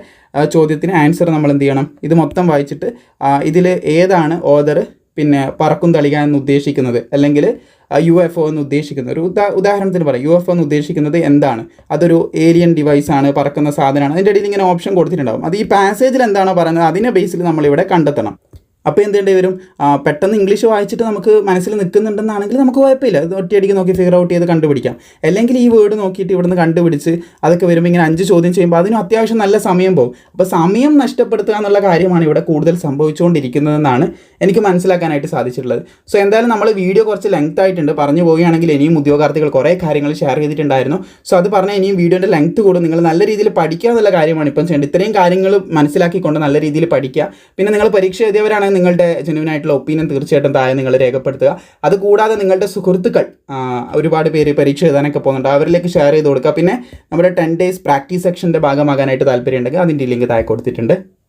ചോദ്യത്തിന് ആൻസർ നമ്മൾ എന്ത് ചെയ്യണം, ഇത് മൊത്തം വായിച്ചിട്ട് ഇതിൽ ഏതാണ് ഓദർ പിന്നെ പറക്കും തളിക എന്ന് ഉദ്ദേശിക്കുന്നത്, അല്ലെങ്കിൽ UFO എന്ന് ഉദ്ദേശിക്കുന്നത്. ഒരു ഉദാഹരണത്തിന് പറയാം, UFO എന്ന് ഉദ്ദേശിക്കുന്നത് എന്താണ്, അതൊരു ഏലിയൻ ഡിവൈസാണ്, പറക്കുന്ന സാധനമാണ്. അതിൻ്റെ ഇടയിൽ ഇങ്ങനെ ഓപ്ഷൻ കൊടുത്തിട്ടുണ്ടാകും. അത് ഈ പാസേജിൽ എന്താണോ പറയുന്നത് അതിനെ ബേസിൽ നമ്മളിവിടെ കണ്ടെത്തണം. അപ്പോൾ എന്ത് ചെയ്യേണ്ടി വരും, പെട്ടെന്ന് ഇംഗ്ലീഷ് വായിച്ചിട്ട് നമുക്ക് മനസ്സിൽ നിൽക്കുന്നുണ്ടെന്നാണെങ്കിൽ നമുക്ക് കുഴപ്പമില്ല, അത് ഒറ്റയടിക്ക് നോക്കി ഫിഗർ ഔട്ട് ചെയ്ത് കണ്ടുപിടിക്കാം. അല്ലെങ്കിൽ ഈ വേർഡ് നോക്കിയിട്ട് ഇവിടുന്ന് കണ്ടുപിടിച്ച് അതൊക്കെ വരുമ്പോൾ ഇങ്ങനെ 5 ചോദ്യം ചെയ്യുമ്പോൾ അതിനും അത്യാവശ്യം നല്ല സമയം പോകും. അപ്പോൾ സമയം നഷ്ടപ്പെടുത്തുക എന്നുള്ള കാര്യമാണ് ഇവിടെ കൂടുതൽ സംഭവിച്ചുകൊണ്ടിരിക്കുന്നതെന്നാണ് എനിക്ക് മനസ്സിലാക്കാനായിട്ട് സാധിച്ചിട്ടുള്ളത്. സോ എന്തായാലും നമ്മൾ വീഡിയോ കുറച്ച് ലെങ്ത് ആയിട്ടുണ്ട്, പറഞ്ഞു പോവുകയാണെങ്കിൽ ഇനിയും ഉദ്യോഗാർത്ഥികൾ കുറേ കാര്യങ്ങൾ ഷെയർ ചെയ്തിട്ടുണ്ടായിരുന്നു. സോ അത് പറഞ്ഞാൽ ഇനിയും വീഡിയോൻ്റെ ലെങ്ത് കൂടും. നിങ്ങൾ നല്ല രീതിയിൽ പഠിക്കുക എന്നുള്ള കാര്യമാണ് ഇപ്പം ചെയ്യേണ്ടത്. ഇത്രയും കാര്യങ്ങൾ മനസ്സിലാക്കിക്കൊണ്ട് നല്ല രീതിയിൽ പഠിക്കുക. പിന്നെ നിങ്ങൾ പരീക്ഷ എഴുതിയവരാണെങ്കിൽ നിങ്ങളുടെ ജെന്യുവൻ ആയിട്ടുള്ള ഒപ്പീനിയൻ തീർച്ചയായിട്ടും താഴെ നിങ്ങൾ രേഖപ്പെടുത്തുക. അതുകൂടാതെ നിങ്ങളുടെ സുഹൃത്തുക്കൾ ഒരുപാട് പേര് പരീക്ഷ എഴുതാനൊക്കെ പോകുന്നുണ്ട്, അവരിലേക്ക് ഷെയർ ചെയ്ത് കൊടുക്കുക. പിന്നെ നമ്മുടെ 10 days പ്രാക്ടീസ് സെക്ഷൻ്റെ ഭാഗമാകാനായിട്ട് താല്പര്യമുണ്ടെങ്കിൽ അതിൻ്റെ ലിങ്ക് താഴെ കൊടുത്തിട്ടുണ്ട്.